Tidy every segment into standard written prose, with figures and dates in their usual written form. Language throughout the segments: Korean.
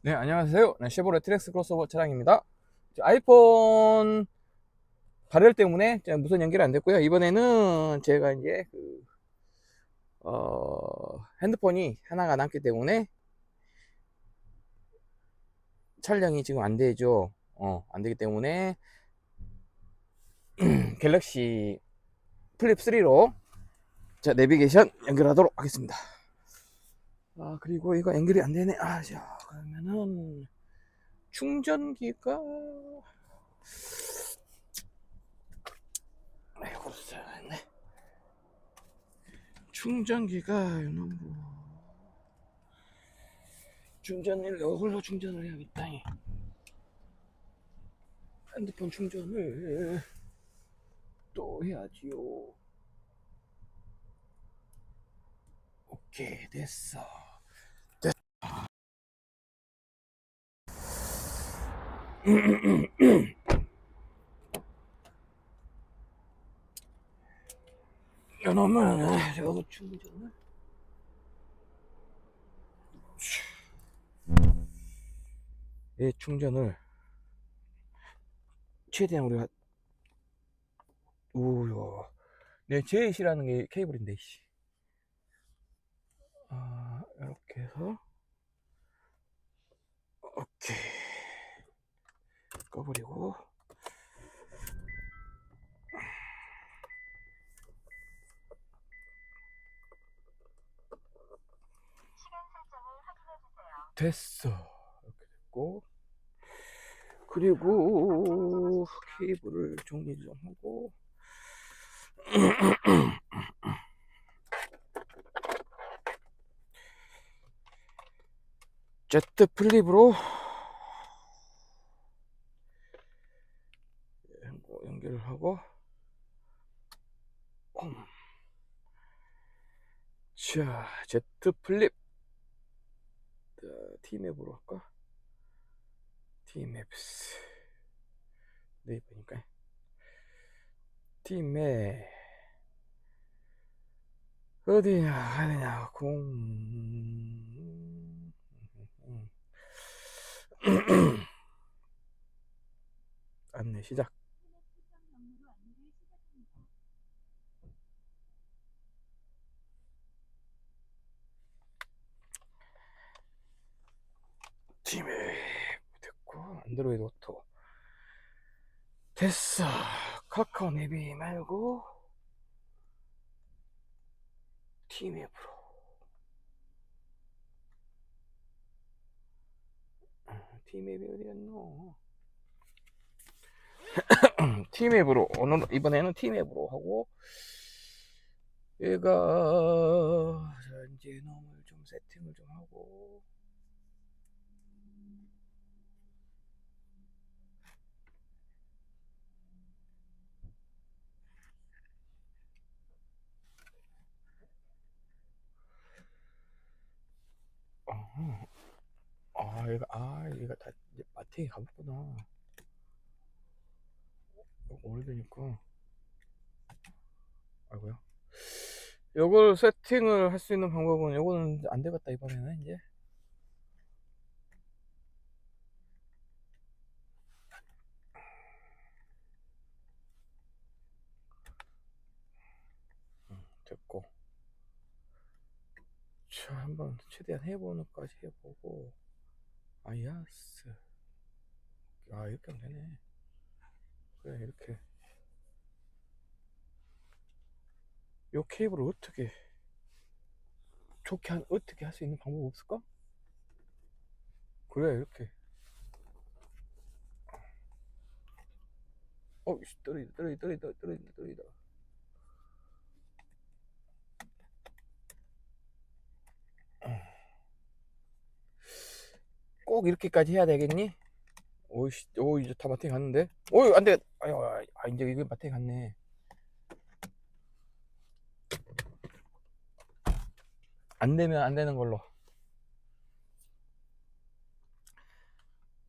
네, 안녕하세요. 네, 쉐보레 트렉스 크로스오버 차량입니다. 아이폰 발열 때문에 무선 연결이 안 됐고요. 이번에는 제가 이제 핸드폰이 하나가 남기 때문에 촬영이 지금 안 되죠. 안 되기 때문에 갤럭시 플립 3로 내비게이션 연결하도록 하겠습니다. 그리고 이거 연결이 안 되네. 자, 그러면은 충전기가 아이고, 네. 충전기가 충전을 이걸로 충전을 해야겠다. 핸드폰 충전을 또 해야지요. 오케이, 됐어. 이놈은 이거 충전을 충전을 최대한 우리가 우요. 내 제일 싫어하는 게 케이블인데. 이렇게 해서 오케이 꺼버리고 됐어. 이렇게 됐고, 그리고 케이블을 정리 좀 하고 Z 플립으로 연결을 하고, 자, Z 플립 T맵으로 할까? T맵스 네이버니까 T맵 어디냐 안내 시작. T맵 됐고, 안드로이드 오토 됐어. 카카오 내비 말고 T맵으로. T맵이 어디였노? T맵으로 오늘 이번에는 T맵으로 하고, 얘가 이제 놈을 좀 세팅을 좀 하고, 얘가 다 이제 마트에 가봤구나. 오래되니까. 아이고야. 요걸 세팅을 할 수 있는 방법은, 요거는 안 되겠다 이번에는. 이제 됐고, 자, 한번 최대한 해보는 까지 해보고. 야스. 이렇게 하면 되네. 그래, 이렇게. 요 케이블을 어떻게 좋게 어떻게 할 수 있는 방법 없을까? 그래, 이렇게. 떨어진다. 꼭 이렇게까지 해야 되겠니? 이제 다 마트에 갔는데? 안 돼! 이제 이게 마트에 갔네. 안 되면 안 되는 걸로.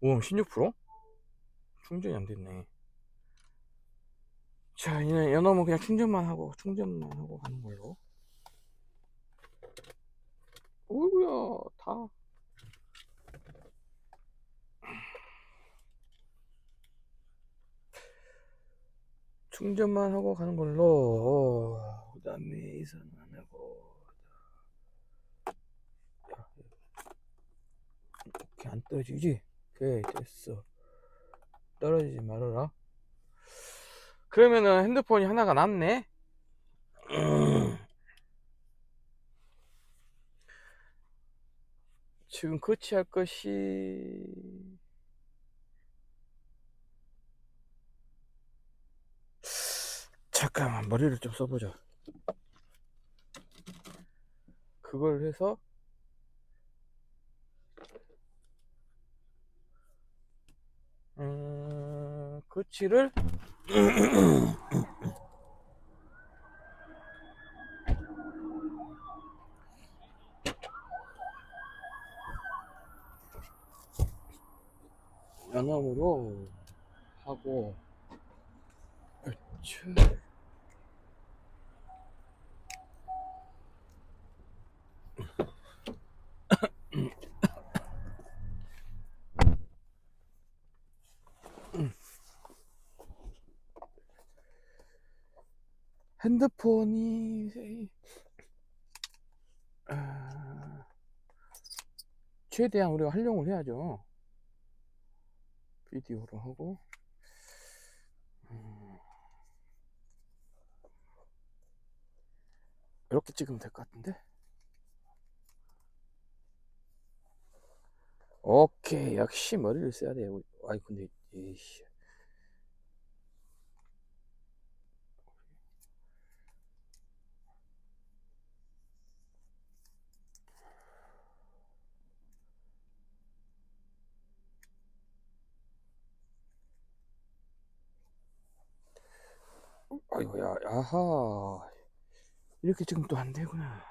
16%? 충전이 안 됐네. 자, 이제 연놈은 그냥 충전만 하고 가는 걸로. 오이구야, 다. 충전만 하고 가는 걸로. 그 다음에 이선 안 하고. 이렇게 안 떨어지지? 오케이, 됐어. 떨어지지 말아라. 그러면은 핸드폰이 하나가 남네? 지금 거치할 것이 잠깐만 머리를 좀 써보자. 그걸 해서 거치를 양념으로 하고 그쵸. 핸드폰이 최대한 우리가 활용을 해야죠. 비디오로 하고 이렇게 찍으면 될 것 같은데. 오케이, 역시 머리를 써야 돼. 아이 근데 이씨. 아이고야, 아하. 이렇게 지금 또 안 되구나.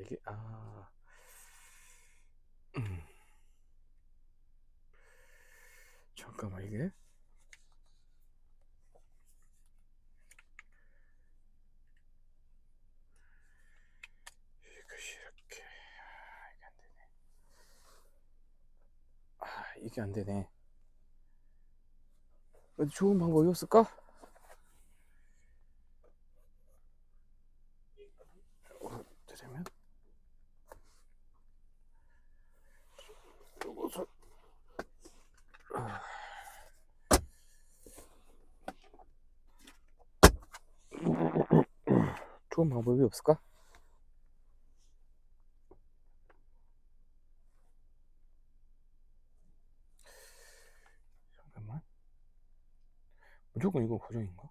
이게, 잠깐만, 이게. 이것이 이렇게. 이게 안 되네. 어디 좋은 방법이 없을까? 되면 요것을 좋은 방법이 없을까? 잠깐만. 무조건 이거 고정인가?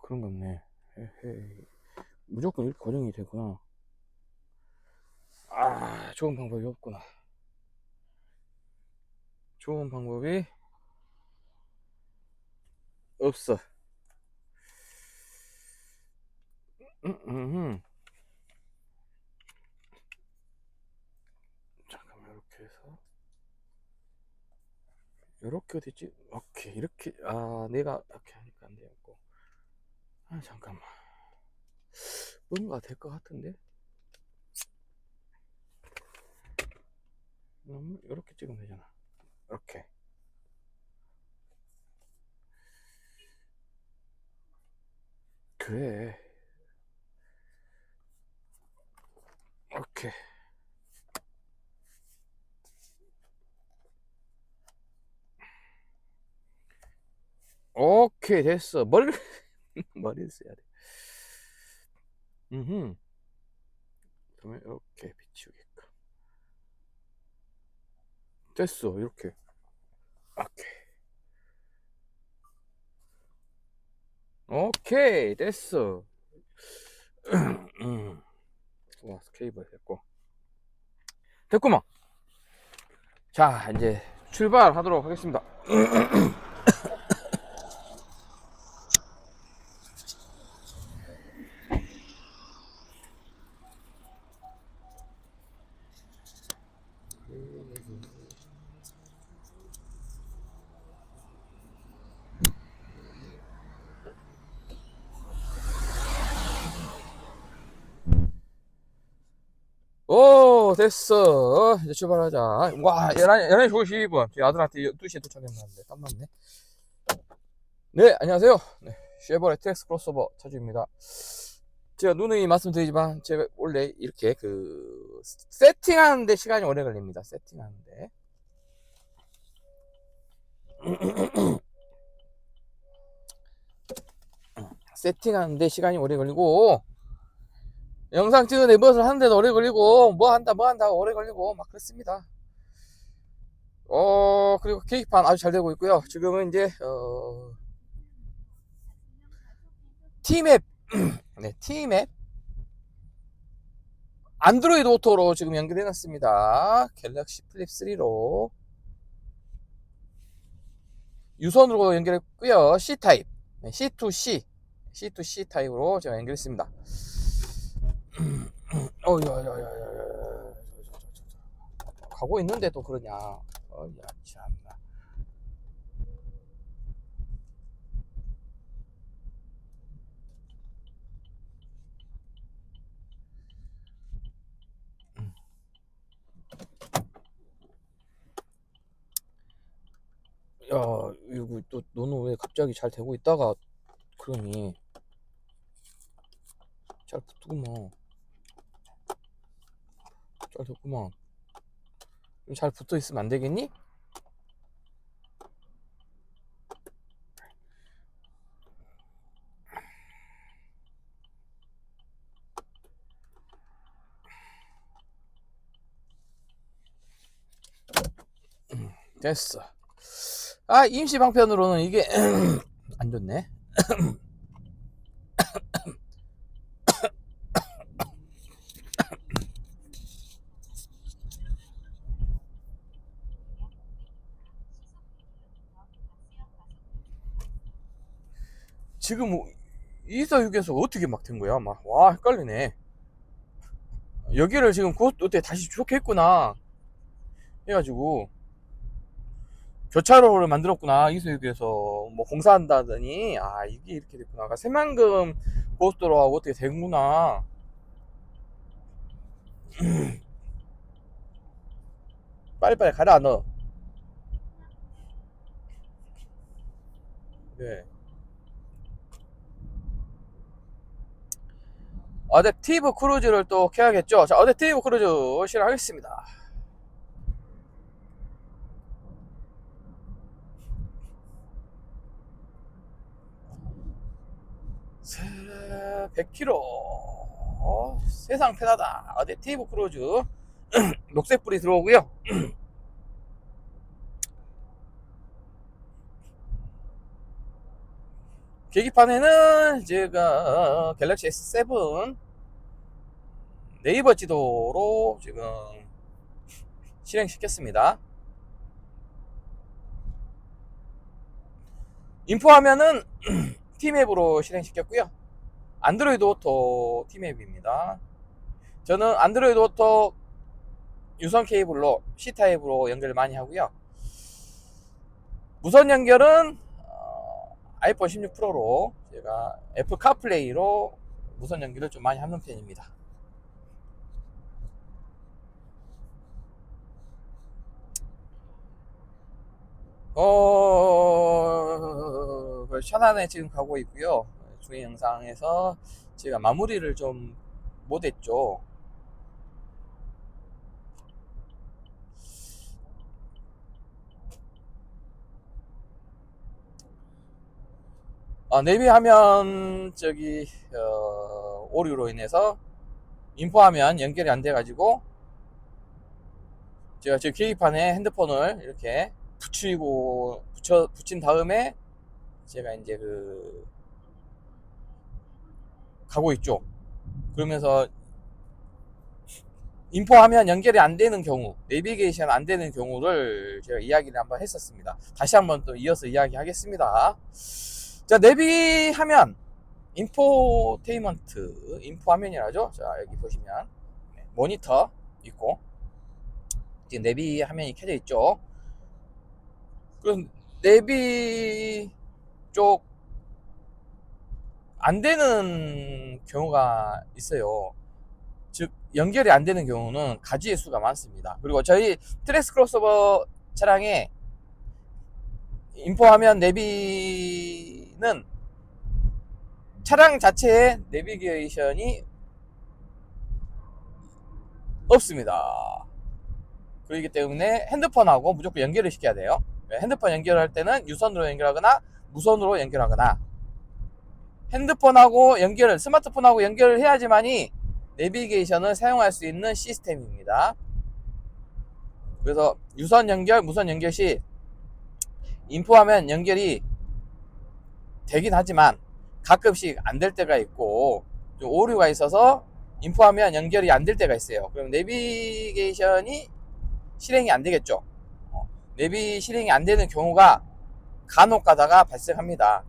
그런 거 없네. 에헤이. 무조건 이렇게 고정이 되구나. 좋은 방법이 없구나. 좋은 방법이 없어. 잠깐만, 이렇게 해서 이렇게 어딨지? 오케이, 이렇게. 내가 이렇게 하니까 안 되겠고. 잠깐만, 뭔가 될 것 같은데. 이렇게 찍으면 되잖아. 이렇게. 그래. 오케이. 오케이, 됐어. 머리를 머리를 써야 돼. 그러면 이렇게 비치우게끔 됐어. 이렇게. 오케이, 됐어. 와, 케이블 됐고. 됐구만. 자, 이제 출발하도록 하겠습니다. 됐어. 이제 출발하자. 와, 11시 52분. 저희 아들한테 12시에 도착했는데, 땀났네. 네, 안녕하세요. 네, 쉐보레 트랙스 크로스오버 차주입니다. 제가 누누이 말씀드리지만, 제가 원래 이렇게 세팅하는데 시간이 오래 걸립니다. 세팅하는데. 세팅하는데 시간이 오래 걸리고, 영상 찍은 무엇을 하는데도 오래 걸리고, 뭐 한다 오래 걸리고, 막 그렇습니다. 그리고 계기판 아주 잘 되고 있고요. 지금은 이제, T맵, 네, T맵. 안드로이드 오토로 지금 연결해 놨습니다. 갤럭시 플립 3로. 유선으로 연결했고요. C타입, 네, C2C 타입으로 제가 연결했습니다. 야야야야야. 가고 있는데 또 그러냐. 야, 참나. 야, 이거 또 너는 왜 갑자기 잘 되고 있다가 그러니? 잘 붙구만. 잘 됐구만. 잘 붙어 있으면 안 되겠니? 됐어. 임시 방편으로는 이게 안 좋네. 지금 이사육에서 어떻게 막 된 거야? 막, 와, 헷갈리네. 여기를 지금 어떻게 다시 좋겠구나 해가지고 교차로를 만들었구나. 이사육에서 뭐 공사한다더니, 이게 이렇게 됐구나. 새만금 고속도로하고 어떻게 된구나. 빨리빨리 가라, 너. 네. 어댑티브 크루즈를 또 켜야겠죠. 자, 어댑티브 크루즈 실행하겠습니다. 자, 100km. 세상 편하다. 어댑티브 크루즈. 녹색불이 들어오고요. 계기판에는 제가 갤럭시 S7 네이버 지도로 지금 실행시켰습니다. 인포하면은 T맵으로 실행시켰고요. 안드로이드 오토 T맵입니다. 저는 안드로이드 오토 유선 케이블로 C타입으로 연결을 많이 하고요. 무선 연결은 아이폰 16 프로로 제가 애플 카플레이로 무선 연결을 좀 많이 하는 편입니다. 천안에 지금 가고 있고요. 주행 영상에서 제가 마무리를 좀 못했죠. 내비하면 오류로 인해서 인포하면 연결이 안 돼가지고 제가 지금 계기판에 핸드폰을 이렇게 붙인 다음에 제가 이제 가고 있죠. 그러면서 인포하면 연결이 안 되는 경우, 내비게이션 안 되는 경우를 제가 이야기를 한번 했었습니다. 다시 한번 또 이어서 이야기 하겠습니다. 자, 내비하면 인포테인먼트, 인포화면이라죠. 자, 여기 보시면 모니터 있고 지금 내비 화면이 켜져 있죠. 그럼 내비 쪽 안 되는 경우가 있어요. 즉 연결이 안 되는 경우는 가지의 수가 많습니다. 그리고 저희 트랙스 크로스오버 차량에 인포화면 내비는 차량 자체에 내비게이션이 없습니다. 그렇기 때문에 핸드폰하고 무조건 연결을 시켜야 돼요. 핸드폰 연결할 때는 유선으로 연결하거나 무선으로 연결하거나, 핸드폰하고 연결을, 스마트폰하고 연결을 해야지만이 내비게이션을 사용할 수 있는 시스템입니다. 그래서 유선 연결, 무선 연결 시 인포화면 연결이 되긴 하지만 가끔씩 안 될 때가 있고 좀 오류가 있어서 인포화면 연결이 안 될 때가 있어요. 그럼 내비게이션이 실행이 안 되겠죠. 내비 실행이 안 되는 경우가 간혹 가다가 발생합니다.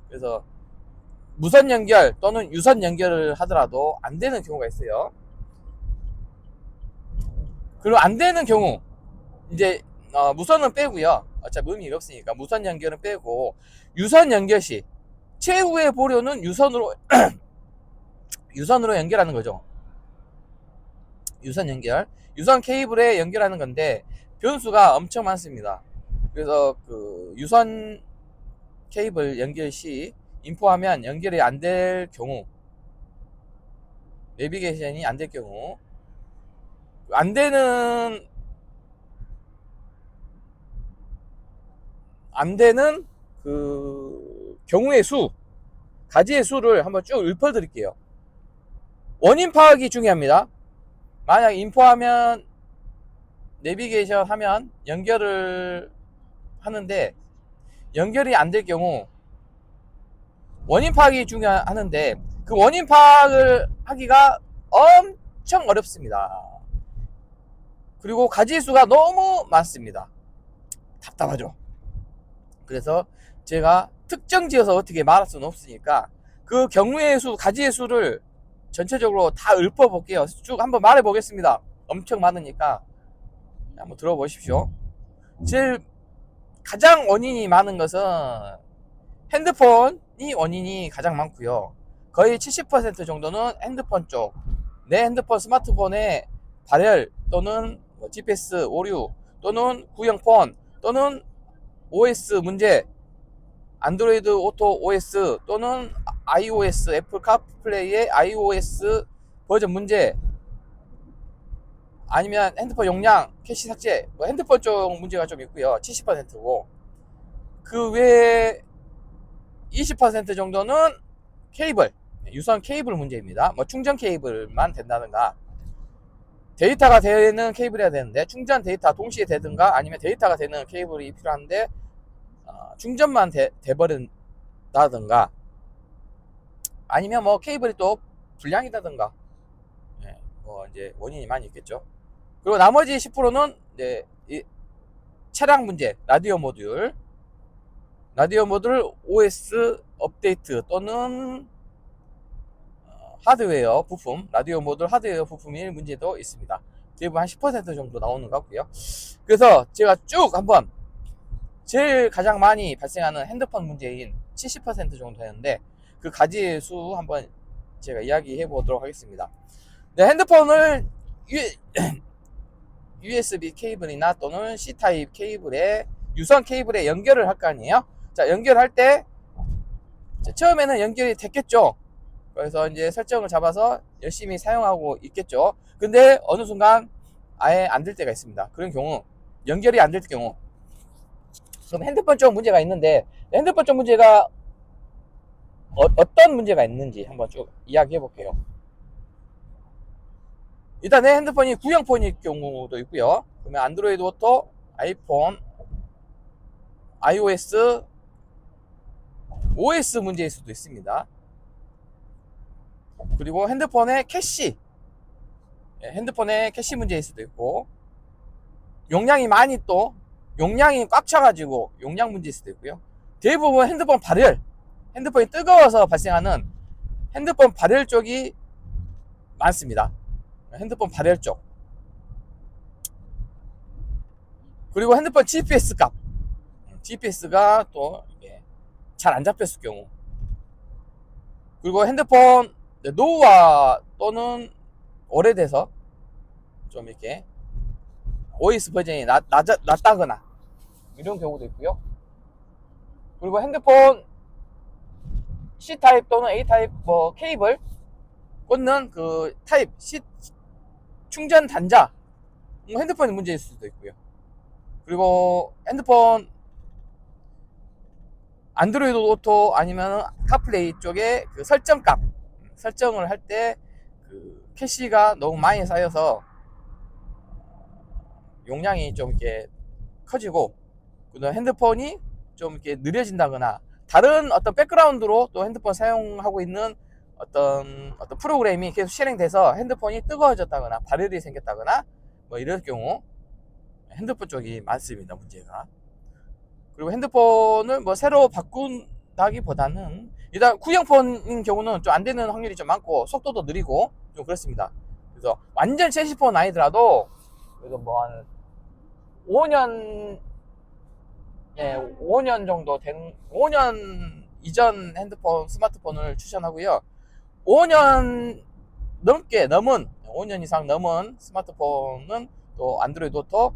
그래서 무선 연결 또는 유선 연결을 하더라도 안 되는 경우가 있어요. 그리고 안 되는 경우, 이제 무선은 빼고요. 어차피 의미가 없으니까 무선 연결은 빼고, 유선 연결 시 최후의 보료는 유선으로 유선으로 연결하는 거죠. 유선 연결, 유선 케이블에 연결하는 건데 변수가 엄청 많습니다. 그래서 그 유선 케이블 연결 시 인포하면 연결이 안 될 경우, 내비게이션이 안 될 경우, 안 되는 그 경우의 수, 가지의 수를 한번 쭉 읊어 드릴게요. 원인 파악이 중요합니다. 만약 인포하면 내비게이션 하면 연결을 하는데 연결이 안 될 경우 원인 파악이 중요하는데 그 원인 파악을 하기가 엄청 어렵습니다. 그리고 가지의 수가 너무 많습니다. 답답하죠. 그래서 제가 특정 지어서 어떻게 말할 수는 없으니까 그 경우의 수, 가지의 수를 전체적으로 다 읊어 볼게요. 쭉 한번 말해 보겠습니다. 엄청 많으니까 한번 들어보십시오. 제일 가장 원인이 많은 것은 핸드폰이 원인이 가장 많고요. 거의 70% 정도는 핸드폰 쪽, 내 핸드폰, 스마트폰의 발열 또는 GPS 오류 또는 구형폰 또는 OS 문제, 안드로이드 오토 OS 또는 iOS, 애플 카플레이의 iOS 버전 문제, 아니면 핸드폰 용량, 캐시 삭제, 핸드폰 쪽 문제가 좀 있고요. 70%고 그 외에 20% 정도는 케이블, 유선 케이블 문제입니다. 충전 케이블만 된다든가, 데이터가 되는 케이블이어야 되는데 충전 데이터 동시에 되든가, 아니면 데이터가 되는 케이블이 필요한데 충전만 돼버린다든가, 아니면 케이블이 또 불량이다든가, 이제 원인이 많이 있겠죠. 그리고 나머지 10%는 이제 차량 문제, 라디오 모듈 OS 업데이트 또는 하드웨어 부품, 라디오 모듈 하드웨어 부품의 문제도 있습니다. 대부분 한 10% 정도 나오는 것 같고요. 그래서 제가 쭉 한번 제일 가장 많이 발생하는 핸드폰 문제인 70% 정도 되는데 그 가지의 수 한번 제가 이야기해 보도록 하겠습니다. 네, 핸드폰을 USB 케이블이나 또는 C타입 케이블에, 유선 케이블에 연결을 할 거 아니에요. 자, 연결할 때 처음에는 연결이 됐겠죠. 그래서 이제 설정을 잡아서 열심히 사용하고 있겠죠. 근데 어느 순간 아예 안 될 때가 있습니다. 그런 경우, 연결이 안 될 경우, 그럼 핸드폰 쪽 문제가 있는데, 핸드폰 쪽 문제가 어떤 문제가 있는지 한번 쭉 이야기해 볼게요. 일단 내 핸드폰이 구형폰일 경우도 있고요. 그러면 안드로이드 오토, 아이폰, iOS, OS 문제일 수도 있습니다. 그리고 핸드폰의 캐시 문제일 수도 있고, 용량이 꽉 차가지고 용량 문제일 수도 있고요. 대부분 핸드폰 발열, 핸드폰이 뜨거워서 발생하는 핸드폰 발열 쪽이 많습니다. 핸드폰 발열 쪽. 그리고 핸드폰 GPS 값, GPS가 또 잘 안 잡혔을 경우, 그리고 핸드폰 노후화 또는 오래돼서 좀 이렇게 OS 버전이 낮다거나 이런 경우도 있고요. 그리고 핸드폰 C타입 또는 A타입 뭐 케이블 꽂는 그 타입 C 충전 단자 핸드폰이 문제일 수도 있고요. 그리고 핸드폰 안드로이드 오토 아니면 카플레이 쪽에 그 설정값 설정을 할 때 그 캐시가 너무 많이 쌓여서 용량이 좀 이렇게 커지고 그다음 핸드폰이 좀 이렇게 느려진다거나 다른 어떤 백그라운드로 또 핸드폰 사용하고 있는 어떤 프로그램이 계속 실행돼서 핸드폰이 뜨거워졌다거나 발열이 생겼다거나 뭐 이럴 경우 핸드폰 쪽이 많습니다, 문제가. 그리고 핸드폰을 뭐 새로 바꾼다기보다는 일단 구형폰인 경우는 좀 안 되는 확률이 좀 많고 속도도 느리고 좀 그렇습니다. 그래서 완전 최신폰 아니더라도 그래도 뭐 한 5년 5년 정도 된 5년 이전 핸드폰 스마트폰을 추천하고요. 5년 넘은 5년 이상 넘은 스마트폰은 또 안드로이드 오토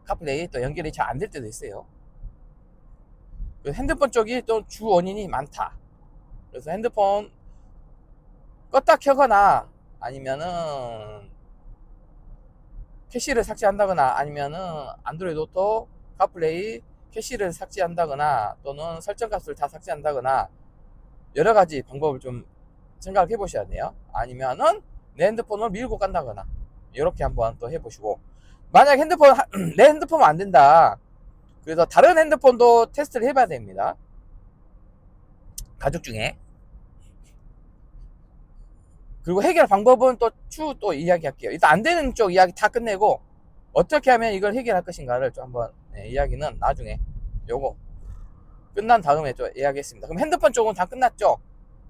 카플레이 또 연결이 잘 안 될 때도 있어요. 핸드폰 쪽이 또 주 원인이 많다. 그래서 핸드폰 껐다 켜거나 아니면은 캐시를 삭제한다거나 아니면은 안드로이드 오토 카플레이 캐시를 삭제한다거나 또는 설정값을 다 삭제한다거나 여러 가지 방법을 좀 생각을 해보셔야 돼요. 아니면은 내 핸드폰을 밀고 깐다거나 이렇게 한번 또 해보시고, 만약 내 핸드폰은 안 된다. 그래서 다른 핸드폰도 테스트를 해봐야 됩니다. 가족 중에. 그리고 해결 방법은 또 또 이야기할게요. 일단 안 되는 쪽 이야기 다 끝내고 어떻게 하면 이걸 해결할 것인가를 좀 한번 이야기는 나중에 요거 끝난 다음에 좀 이야기했습니다. 그럼 핸드폰 쪽은 다 끝났죠?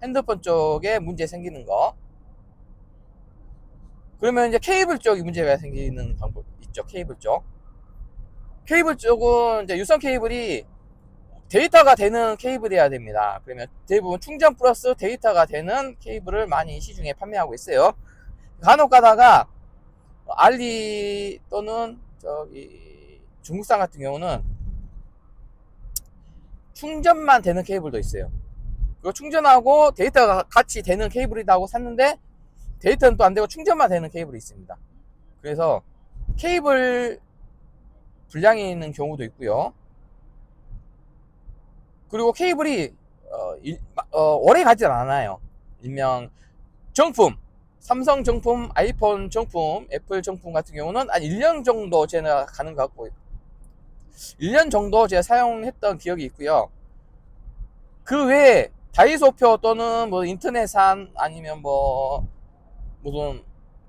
핸드폰 쪽에 문제 생기는 거. 그러면 이제 케이블 쪽이 문제가 생기는 방법 있죠. 케이블 쪽. 케이블 쪽은 이제 유선 케이블이 데이터가 되는 케이블이어야 됩니다. 그러면 대부분 충전 플러스 데이터가 되는 케이블을 많이 시중에 판매하고 있어요. 간혹 가다가 알리 또는 저기 중국산 같은 경우는 충전만 되는 케이블도 있어요. 그거 충전하고 데이터가 같이 되는 케이블이라고 샀는데 데이터는 또 안 되고 충전만 되는 케이블이 있습니다. 그래서 케이블 불량이 있는 경우도 있고요. 그리고 케이블이 오래 가진 않아요. 일명 정품, 삼성 정품, 아이폰 정품, 애플 정품 같은 경우는 한 1년 정도 제가 가는 것 같고 1년 정도 제가 사용했던 기억이 있고요. 그 외에 다이소표 또는 뭐 인터넷산 아니면 뭐 무슨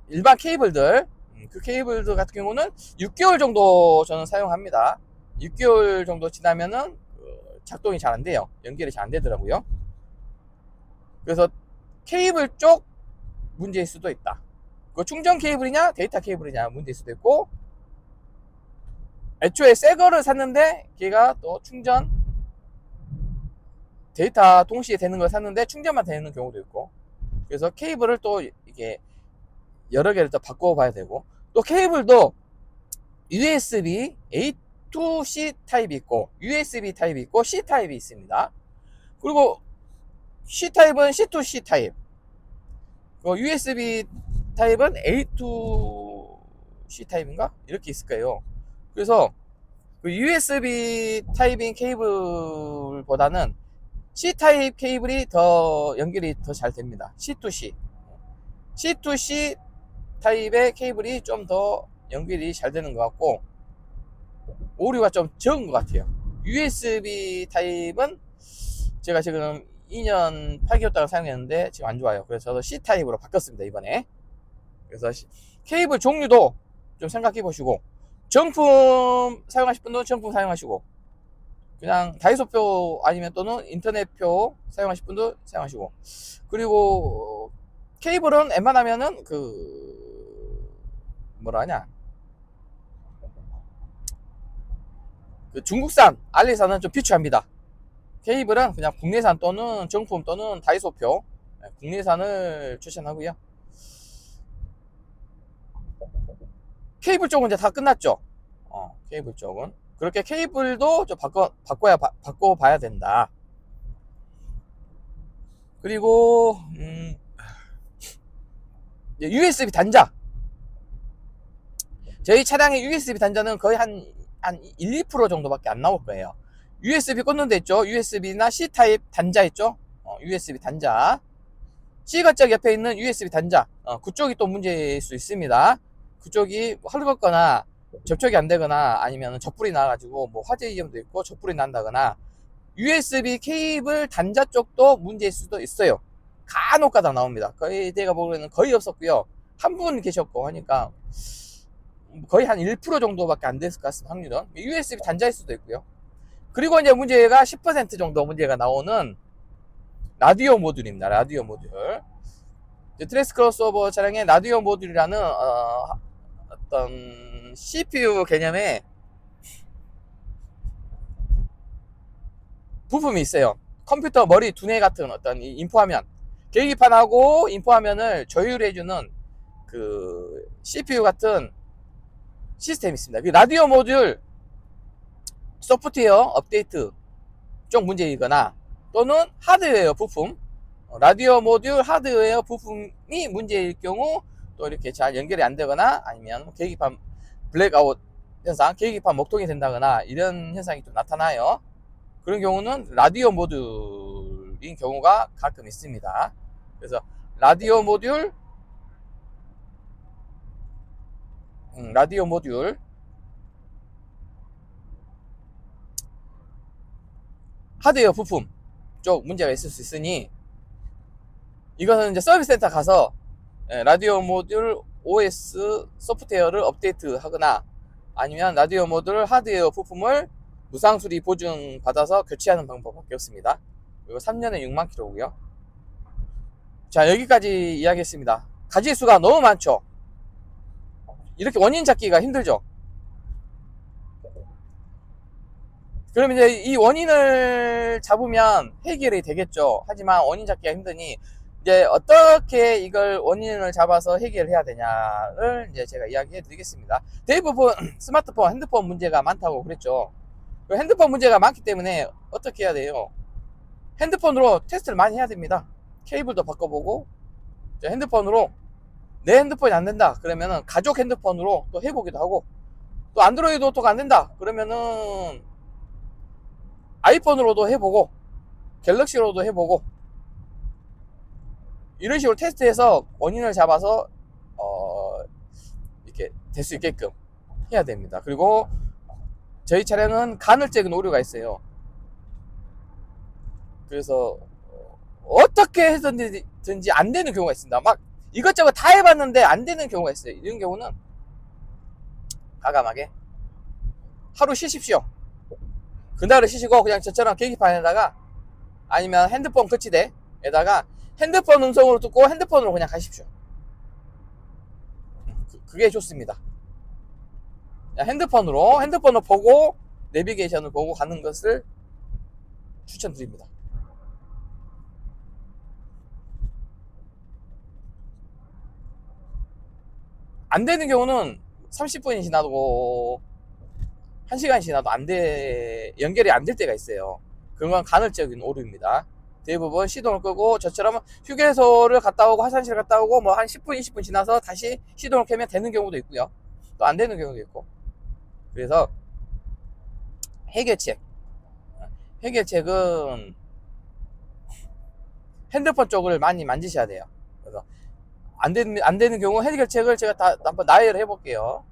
일반 케이블들, 그 케이블들 같은 경우는 6개월 정도 저는 사용합니다. 6개월 정도 지나면은 작동이 잘 안 돼요. 연결이 잘 안 되더라고요. 그래서 케이블 쪽 문제일 수도 있다. 그 충전 케이블이냐 데이터 케이블이냐 문제일 수도 있고, 애초에 새 거를 샀는데 걔가 또 충전 데이터 동시에 되는 걸 샀는데 충전만 되는 경우도 있고, 그래서 케이블을 또 이게 여러 개를 또 바꿔 봐야 되고, 또 케이블도 USB A to C 타입이 있고 USB 타입이 있고 C 타입이 있습니다. 그리고 C 타입은 C to C 타입, USB 타입은 A to C 타입인가? 이렇게 있을 거예요. 그래서 그 USB 타입인 케이블보다는 C 타입 케이블이 더 연결이 더 잘 됩니다. C to C. C to C 타입의 케이블이 좀 더 연결이 잘 되는 것 같고 오류가 좀 적은 것 같아요. USB 타입은 제가 지금 2년 8개월 동안 사용했는데 지금 안 좋아요. 그래서 저도 C 타입으로 바꿨습니다, 이번에. 그래서 케이블 종류도 좀 생각해 보시고, 정품 사용하실 분은 정품 사용하시고, 그냥 다이소표 아니면 또는 인터넷표 사용하실 분도 사용하시고, 그리고 케이블은 웬만하면은 뭐라 하냐, 그 중국산 알리산은 좀 비추합니다. 케이블은 그냥 국내산 또는 정품 또는 다이소표 국내산을 추천하고요. 케이블 쪽은 이제 다 끝났죠. 케이블 쪽은. 그렇게 케이블도 좀 바꿔봐야 된다. 그리고, USB 단자. 저희 차량의 USB 단자는 거의 한 1, 2% 정도밖에 안 나올 거예요. USB 꽂는 데 있죠. USB나 C타입 단자 있죠. USB 단자. C가짝 옆에 있는 USB 단자. 그쪽이 또 문제일 수 있습니다. 그쪽이 헐겁거나 접촉이 안 되거나 아니면 젖불이 나가지고 뭐 화재 위험도 있고 젖불이 난다거나 USB 케이블 단자 쪽도 문제일 수도 있어요. 간혹가다 나옵니다. 거의 제가 보기에는 거의 없었고요. 한 분 계셨고 하니까 거의 한 1% 정도밖에 안 됐을 것 같습니다. 확률은. USB 단자일 수도 있고요. 그리고 이제 문제가 10% 정도 문제가 나오는 라디오 모듈입니다. 라디오 모듈. 트레스 크로스오버 차량의 라디오 모듈이라는 어떤 CPU 개념의 부품이 있어요. 컴퓨터 머리 두뇌 같은 어떤 인포화면, 계기판하고 인포화면을 조율해주는 그 CPU 같은 시스템이 있습니다. 그 라디오 모듈 소프트웨어 업데이트 쪽 문제이거나 또는 하드웨어 부품, 라디오 모듈 하드웨어 부품이 문제일 경우 또 이렇게 잘 연결이 안 되거나 아니면 계기판 블랙아웃 현상, 계기판 먹통이 된다거나 이런 현상이 좀 나타나요. 그런 경우는 라디오 모듈인 경우가 가끔 있습니다. 그래서 라디오 모듈 하드웨어 부품 쪽 문제가 있을 수 있으니 이거는 이제 서비스 센터 가서 라디오 모듈 OS 소프트웨어를 업데이트 하거나 아니면 라디오 모듈 하드웨어 부품을 무상 수리 보증 받아서 교체하는 방법밖에 없습니다. 그리고 3년에 6만 킬로고요. 자, 여기까지 이야기했습니다. 가지수가 너무 많죠. 이렇게 원인 찾기가 힘들죠. 그럼 이제 이 원인을 잡으면 해결이 되겠죠. 하지만 원인 찾기가 힘드니 이제 어떻게 이걸 원인을 잡아서 해결해야 되냐를 이제 제가 이야기해 드리겠습니다. 대부분 스마트폰, 핸드폰 문제가 많다고 그랬죠. 핸드폰 문제가 많기 때문에 어떻게 해야 돼요? 핸드폰으로 테스트를 많이 해야 됩니다. 케이블도 바꿔보고 핸드폰으로 내 핸드폰이 안 된다 그러면은 가족 핸드폰으로 또 해보기도 하고 또 안드로이드 오토가 안 된다 그러면은 아이폰으로도 해보고 갤럭시로도 해보고 이런 식으로 테스트해서 원인을 잡아서 이렇게 될 수 있게끔 해야 됩니다. 그리고 저희 차량은 간헐적인 오류가 있어요. 그래서 어떻게 해서든지 안 되는 경우가 있습니다. 막 이것저것 다 해봤는데 안 되는 경우가 있어요. 이런 경우는 과감하게 하루 쉬십시오. 그날을 쉬시고 그냥 저처럼 계기판에다가 아니면 핸드폰 거치대에다가 핸드폰 음성으로 듣고 핸드폰으로 그냥 가십시오. 그게 좋습니다. 핸드폰으로 보고 내비게이션을 보고 가는 것을 추천드립니다. 안 되는 경우는 30분이 지나도 1시간이 지나도 연결이 안 될 때가 있어요. 그런 건 간헐적인 오류입니다. 대부분 시동을 끄고 저처럼 휴게소를 갔다 오고 화장실 갔다 오고 뭐 한 10분, 20분 지나서 다시 시동을 켜면 되는 경우도 있고요. 또 안 되는 경우도 있고. 그래서 해결책은 핸드폰 쪽을 많이 만지셔야 돼요. 그래서 안 되는 경우 해결책을 제가 다 한번 나열을 해볼게요.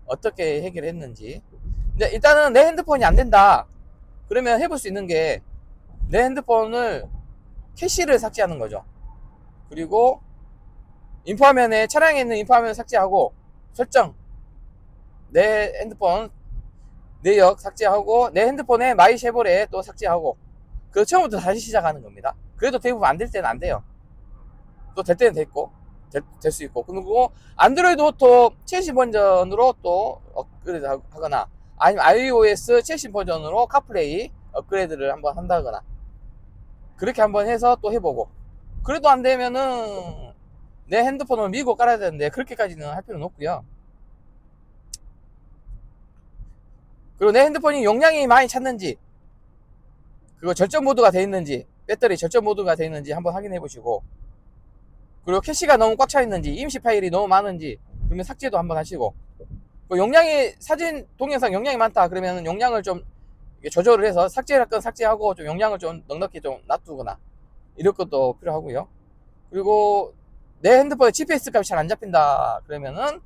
어떻게 해결했는지. 근데 일단은 내 핸드폰이 안 된다. 그러면 해볼 수 있는 게 내 핸드폰을 캐시를 삭제하는 거죠. 그리고 인포화면에 차량에 있는 인포화면을 삭제하고 설정 내 핸드폰 내역 삭제하고 내 핸드폰에 마이 쉐보레 또 삭제하고 그 처음부터 다시 시작하는 겁니다. 그래도 대부분 안 될 때는 안 돼요. 또 될 때는 됐고 될 수 있고 그리고 안드로이드 오토 최신 버전으로 또 업그레이드 하거나 아니면 iOS 최신 버전으로 카플레이 업그레이드를 한번 한다거나 그렇게 한번 해서 또 해보고 그래도 안 되면은 내 핸드폰을 미고 깔아야 되는데 그렇게까지는 할 필요는 없고요. 그리고 내 핸드폰이 용량이 많이 찼는지, 그리고 절전 모드가 되어 있는지, 배터리 절전 모드가 되어 있는지 한번 확인해 보시고, 그리고 캐시가 너무 꽉 차 있는지, 임시 파일이 너무 많은지, 그러면 삭제도 한번 하시고, 용량이, 사진 동영상 용량이 많다 그러면 용량을 좀 조절을 해서 삭제할 건 삭제하고 좀 용량을 좀 넉넉히 좀 놔두거나 이런 것도 필요하고요. 그리고 내 핸드폰에 GPS 값이 잘 안 잡힌다 그러면은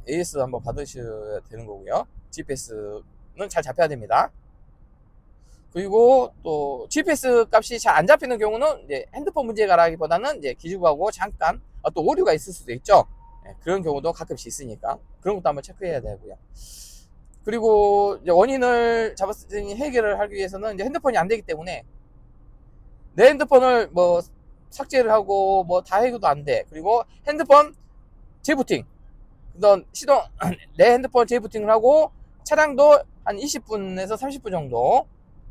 AS 한번 받으셔야 되는 거고요. GPS는 잘 잡혀야 됩니다. 그리고 또 GPS 값이 잘 안 잡히는 경우는 이제 핸드폰 문제가라기보다는 이제 기지국하고 잠깐 또 오류가 있을 수도 있죠. 그런 경우도 가끔씩 있으니까 그런 것도 한번 체크해야 되고요. 그리고 이제 원인을 잡았으니 해결을 하기 위해서는 이제 핸드폰이 안 되기 때문에 내 핸드폰을 뭐 삭제를 하고 뭐 다 해도 안 돼. 그리고 핸드폰 재부팅, 넌 시동 내 핸드폰 재부팅을 하고 차량도 한 20분에서 30분 정도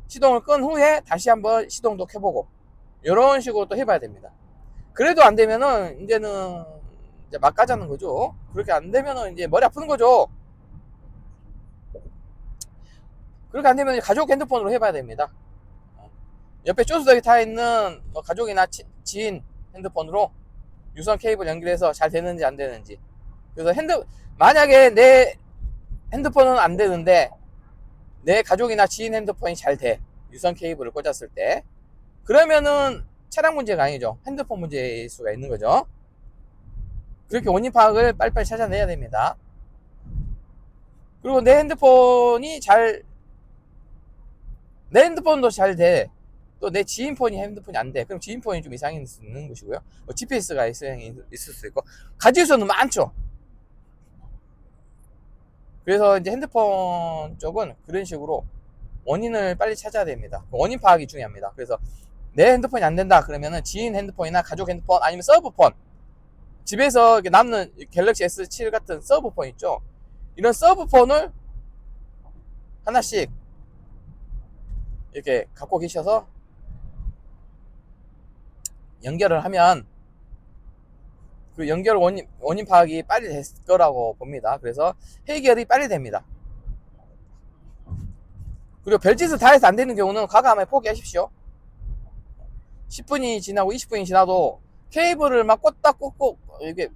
시동을 끈 후에 다시 한번 시동도 켜보고 이런 식으로 또 해봐야 됩니다. 그래도 안 되면은 이제는 이제 막 가자는 거죠. 그렇게 안 되면은 이제 머리 아프는 거죠. 그렇게 안 되면 가족 핸드폰으로 해봐야 됩니다. 옆에 조수석에 타 있는 뭐 가족이나 지인 핸드폰으로 유선 케이블 연결해서 잘 되는지 안 되는지. 그래서 만약에 내 핸드폰은 안 되는데 내 가족이나 지인 핸드폰이 잘 돼, 유선 케이블을 꽂았을 때, 그러면은 차량 문제가 아니죠. 핸드폰 문제일 수가 있는 거죠. 그렇게 원인 파악을 빨리빨리 찾아내야 됩니다. 그리고 내 핸드폰도 잘 돼. 또 내 지인 폰이 핸드폰이 안 돼. 그럼 지인 폰이 좀 이상이 있는 것이고요. GPS가 있을 수도 있고, 가지수는 많죠. 그래서 이제 핸드폰 쪽은 그런 식으로 원인을 빨리 찾아야 됩니다. 원인 파악이 중요합니다. 그래서 내 핸드폰이 안 된다 그러면은 지인 핸드폰이나 가족 핸드폰 아니면 서브폰, 집에서 남는 갤럭시 S7 같은 서브폰 있죠. 이런 서브폰을 하나씩 이렇게 갖고 계셔서 연결을 하면 그 연결 원인 파악이 빨리 될 거라고 봅니다. 그래서 해결이 빨리 됩니다. 그리고 별짓을 다 해서 안 되는 경우는 과감하게 포기하십시오. 10분이 지나고 20분이 지나도 케이블을 막 꽂다 꽂고 이게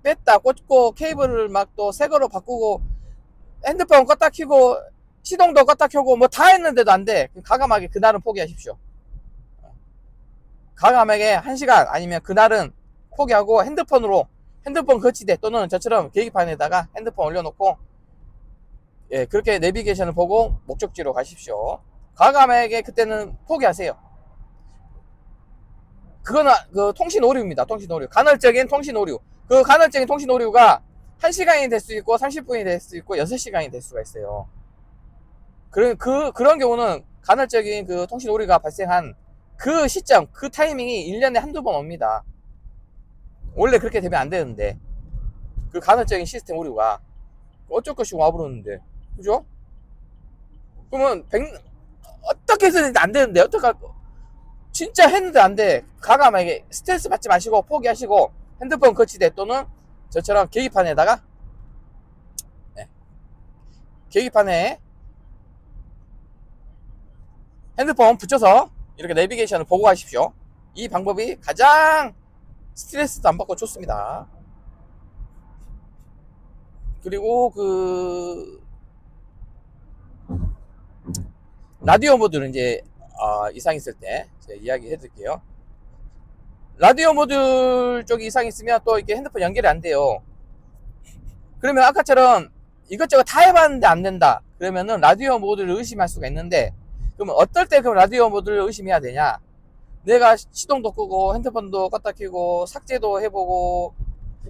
뺐다 꽂고 케이블을 막 또 새 거로 바꾸고 핸드폰 껐다 켜고 시동도 껐다 켜고 뭐 다 했는데도 안 돼. 과감하게 그날은 포기하십시오. 과감하게 1시간 아니면 그날은 포기하고 핸드폰 거치대 또는 저처럼 계기판에다가 핸드폰 올려놓고 그렇게 내비게이션을 보고 목적지로 가십시오. 과감하게 그때는 포기하세요. 그거는 그 통신 오류입니다. 통신 오류. 간헐적인 통신 오류. 그 간헐적인 통신 오류가 1시간이 될 수 있고 30분이 될 수 있고 6시간이 될 수가 있어요. 그런 경우는 간헐적인 그 통신 오류가 발생한 그 시점, 그 타이밍이 1년에 한두 번 옵니다. 원래 그렇게 되면 안 되는데, 그 간헐적인 시스템 오류가 어쩔 것이고 와버렸는데, 그죠? 그러면 어떻게 해서든지 안 되는데 어떡할 거? 진짜 했는데 안 돼. 과감하게 스트레스 받지 마시고 포기하시고 핸드폰 거치대 또는 저처럼 계기판에다가 계기판에 핸드폰 붙여서 이렇게 내비게이션을 보고 가십시오. 이 방법이 가장 스트레스도 안 받고 좋습니다. 그리고 라디오 모드는 이제 이상 있을 때 제가 이야기 해드릴게요. 라디오 모듈 쪽이 이상 있으면 또 이렇게 핸드폰 연결이 안 돼요. 그러면 아까처럼 이것저것 다 해봤는데 안 된다. 그러면은 라디오 모드를 의심할 수가 있는데, 그러면 어떨 때 그럼 라디오 모드를 의심해야 되냐? 내가 시동도 끄고 핸드폰도 껐다 켜고 삭제도 해보고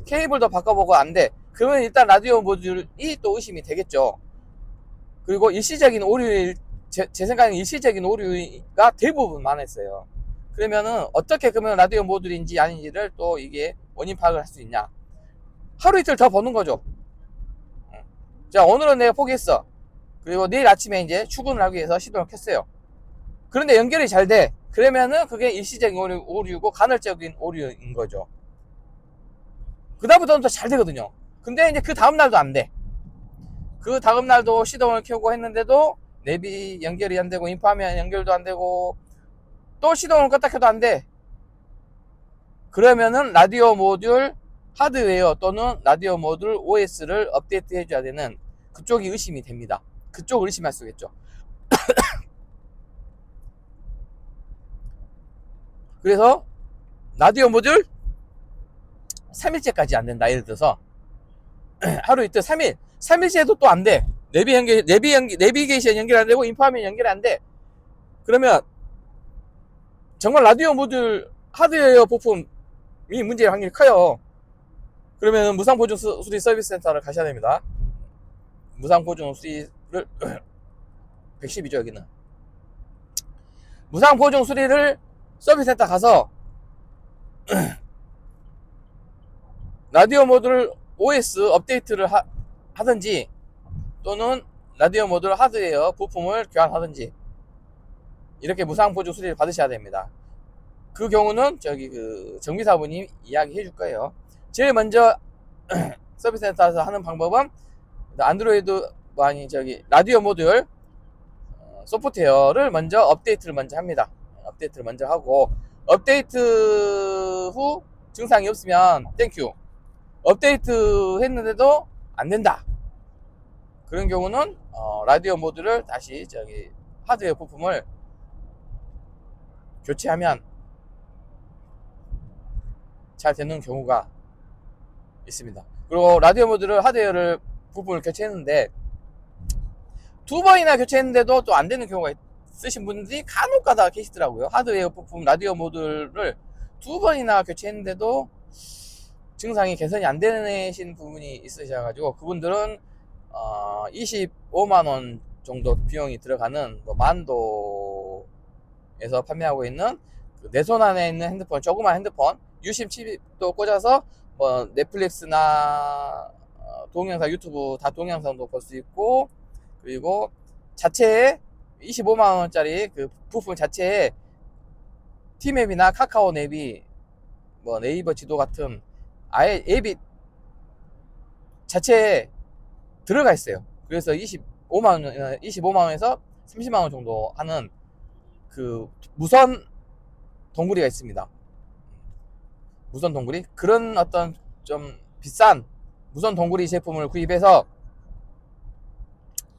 케이블도 바꿔보고 안 돼. 그러면 일단 라디오 모듈이 또 의심이 되겠죠. 그리고 일시적인 오류, 제 생각에는 일시적인 오류가 대부분 많았어요. 그러면은 어떻게 그러면 라디오 모듈인지 아닌지를 또 이게 원인 파악을 할 수 있냐? 하루 이틀 더 보는 거죠. 자, 오늘은 내가 포기했어. 그리고 내일 아침에 이제 출근을 하기 위해서 시동을 켰어요. 그런데 연결이 잘 돼. 그러면은 그게 일시적인 오류고 간헐적인 오류인 거죠. 그 다음부터는 더 잘 되거든요. 근데 이제 그 다음날도 안 돼. 그 다음 날도 시동을 켜고 했는데도 내비 연결이 안 되고 인파면 연결도 안 되고 또 시동을 껐다 켜도 안 돼. 그러면은 라디오 모듈 하드웨어 또는 라디오 모듈 OS를 업데이트 해줘야 되는 그쪽이 의심이 됩니다. 그쪽을 의심할 수 있겠죠. 그래서 라디오 모듈 3일째까지 안 된다. 예를 들어서 하루 이틀 3일째도 또 안 돼. 내비게이션 연결 안 되고 인파면 연결 안 돼. 그러면 정말 라디오 모듈 하드웨어 부품이 문제일 확률이 커요. 그러면 무상보증 수리 서비스 센터를 가셔야 됩니다. 무상보증 수리를 110이죠 여기는. 무상보증 수리를 서비스 센터 가서 라디오 모듈 OS 업데이트를 하든지 또는 라디오 모듈 하드웨어 부품을 교환하든지 이렇게 무상보증 수리를 받으셔야 됩니다. 그 경우는 저기 그 정비사분이 이야기해 줄 거예요. 제일 먼저 서비스 센터에서 하는 방법은 안드로이드 아니 저기 라디오 모듈 소프트웨어를 먼저 업데이트를 먼저 합니다. 업데이트를 먼저 하고 업데이트 후 증상이 없으면 땡큐. 업데이트 했는데도 안 된다. 그런 경우는 라디오 모듈을 다시 저기 하드웨어 부품을 교체하면 잘 되는 경우가 있습니다. 그리고 라디오 모듈을 하드웨어를 부품을 교체했는데 2번이나 교체했는데도 또 안 되는 경우가 있으신 분들이 간혹가다 계시더라고요. 하드웨어 부품 라디오 모듈을 2번이나 교체했는데도 증상이 개선이 안 되신 부분이 있으셔가지고 그분들은 25만원 정도 비용이 들어가는 뭐 만도에서 판매하고 있는 그 내 손 안에 있는 핸드폰, 조그만 핸드폰 유심 칩도 꽂아서 뭐 넷플릭스나 동영상 유튜브 다 동영상도 볼 수 있고 그리고 자체에 25만원짜리 그 부품 자체에 티맵이나 카카오 앱이 뭐 네이버 지도 같은 아예 앱이 자체에 들어가 있어요. 그래서 25만원에서 30만원 정도 하는 그 무선 동굴이가 있습니다. 무선 동굴이 그런 어떤 좀 비싼 무선 동굴이 제품을 구입해서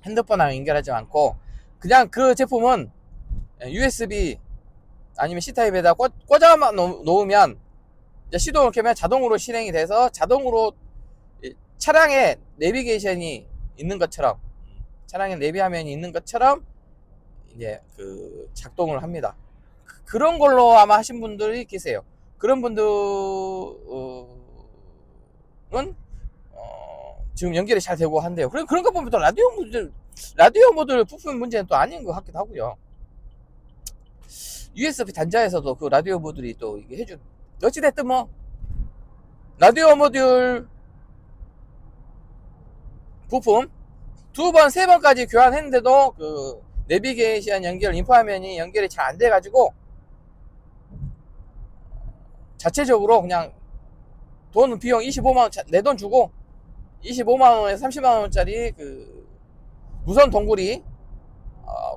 핸드폰하고 연결하지 않고 그냥 그 제품은 USB 아니면 C타입에다 꽂아만 놓으면 이제 시동을 켜면 자동으로 실행이 돼서 자동으로 차량에 내비게이션이 있는 것처럼 차량에 내비 화면이 있는 것처럼 이제 그 작동을 합니다. 그런 걸로 아마 하신 분들이 계세요. 그런 분들은 지금 연결이 잘 되고 한대요. 그런 거 보면 또 라디오 모듈 부품 문제는 또 아닌 것 같기도 하고요. USB 단자에서도 그 라디오 모듈이 또 이게 해준 어찌됐든 뭐 라디오 모듈 부품 2번, 3번까지 교환했는데도 그 내비게이션 연결, 인포화면이 연결이 잘 안 돼가지고 자체적으로 그냥 돈 비용 25만원 내 돈 주고 25만원에서 30만원짜리 그 무선 동굴이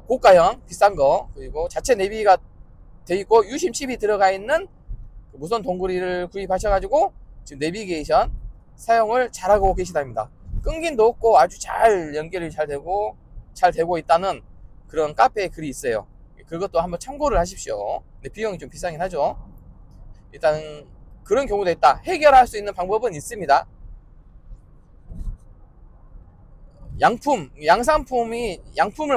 고가형 비싼 거 그리고 자체 내비가 돼 있고 유심 칩이 들어가 있는 그 무선 동굴이를 구입하셔가지고 지금 내비게이션 사용을 잘하고 계시답니다. 끊김도 없고 아주 잘 연결이 잘 되고 있다는 그런 카페에 글이 있어요. 그것도 한번 참고를 하십시오. 근데 비용이 좀 비싸긴 하죠. 일단 그런 경우도 있다. 해결할 수 있는 방법은 있습니다. 양품을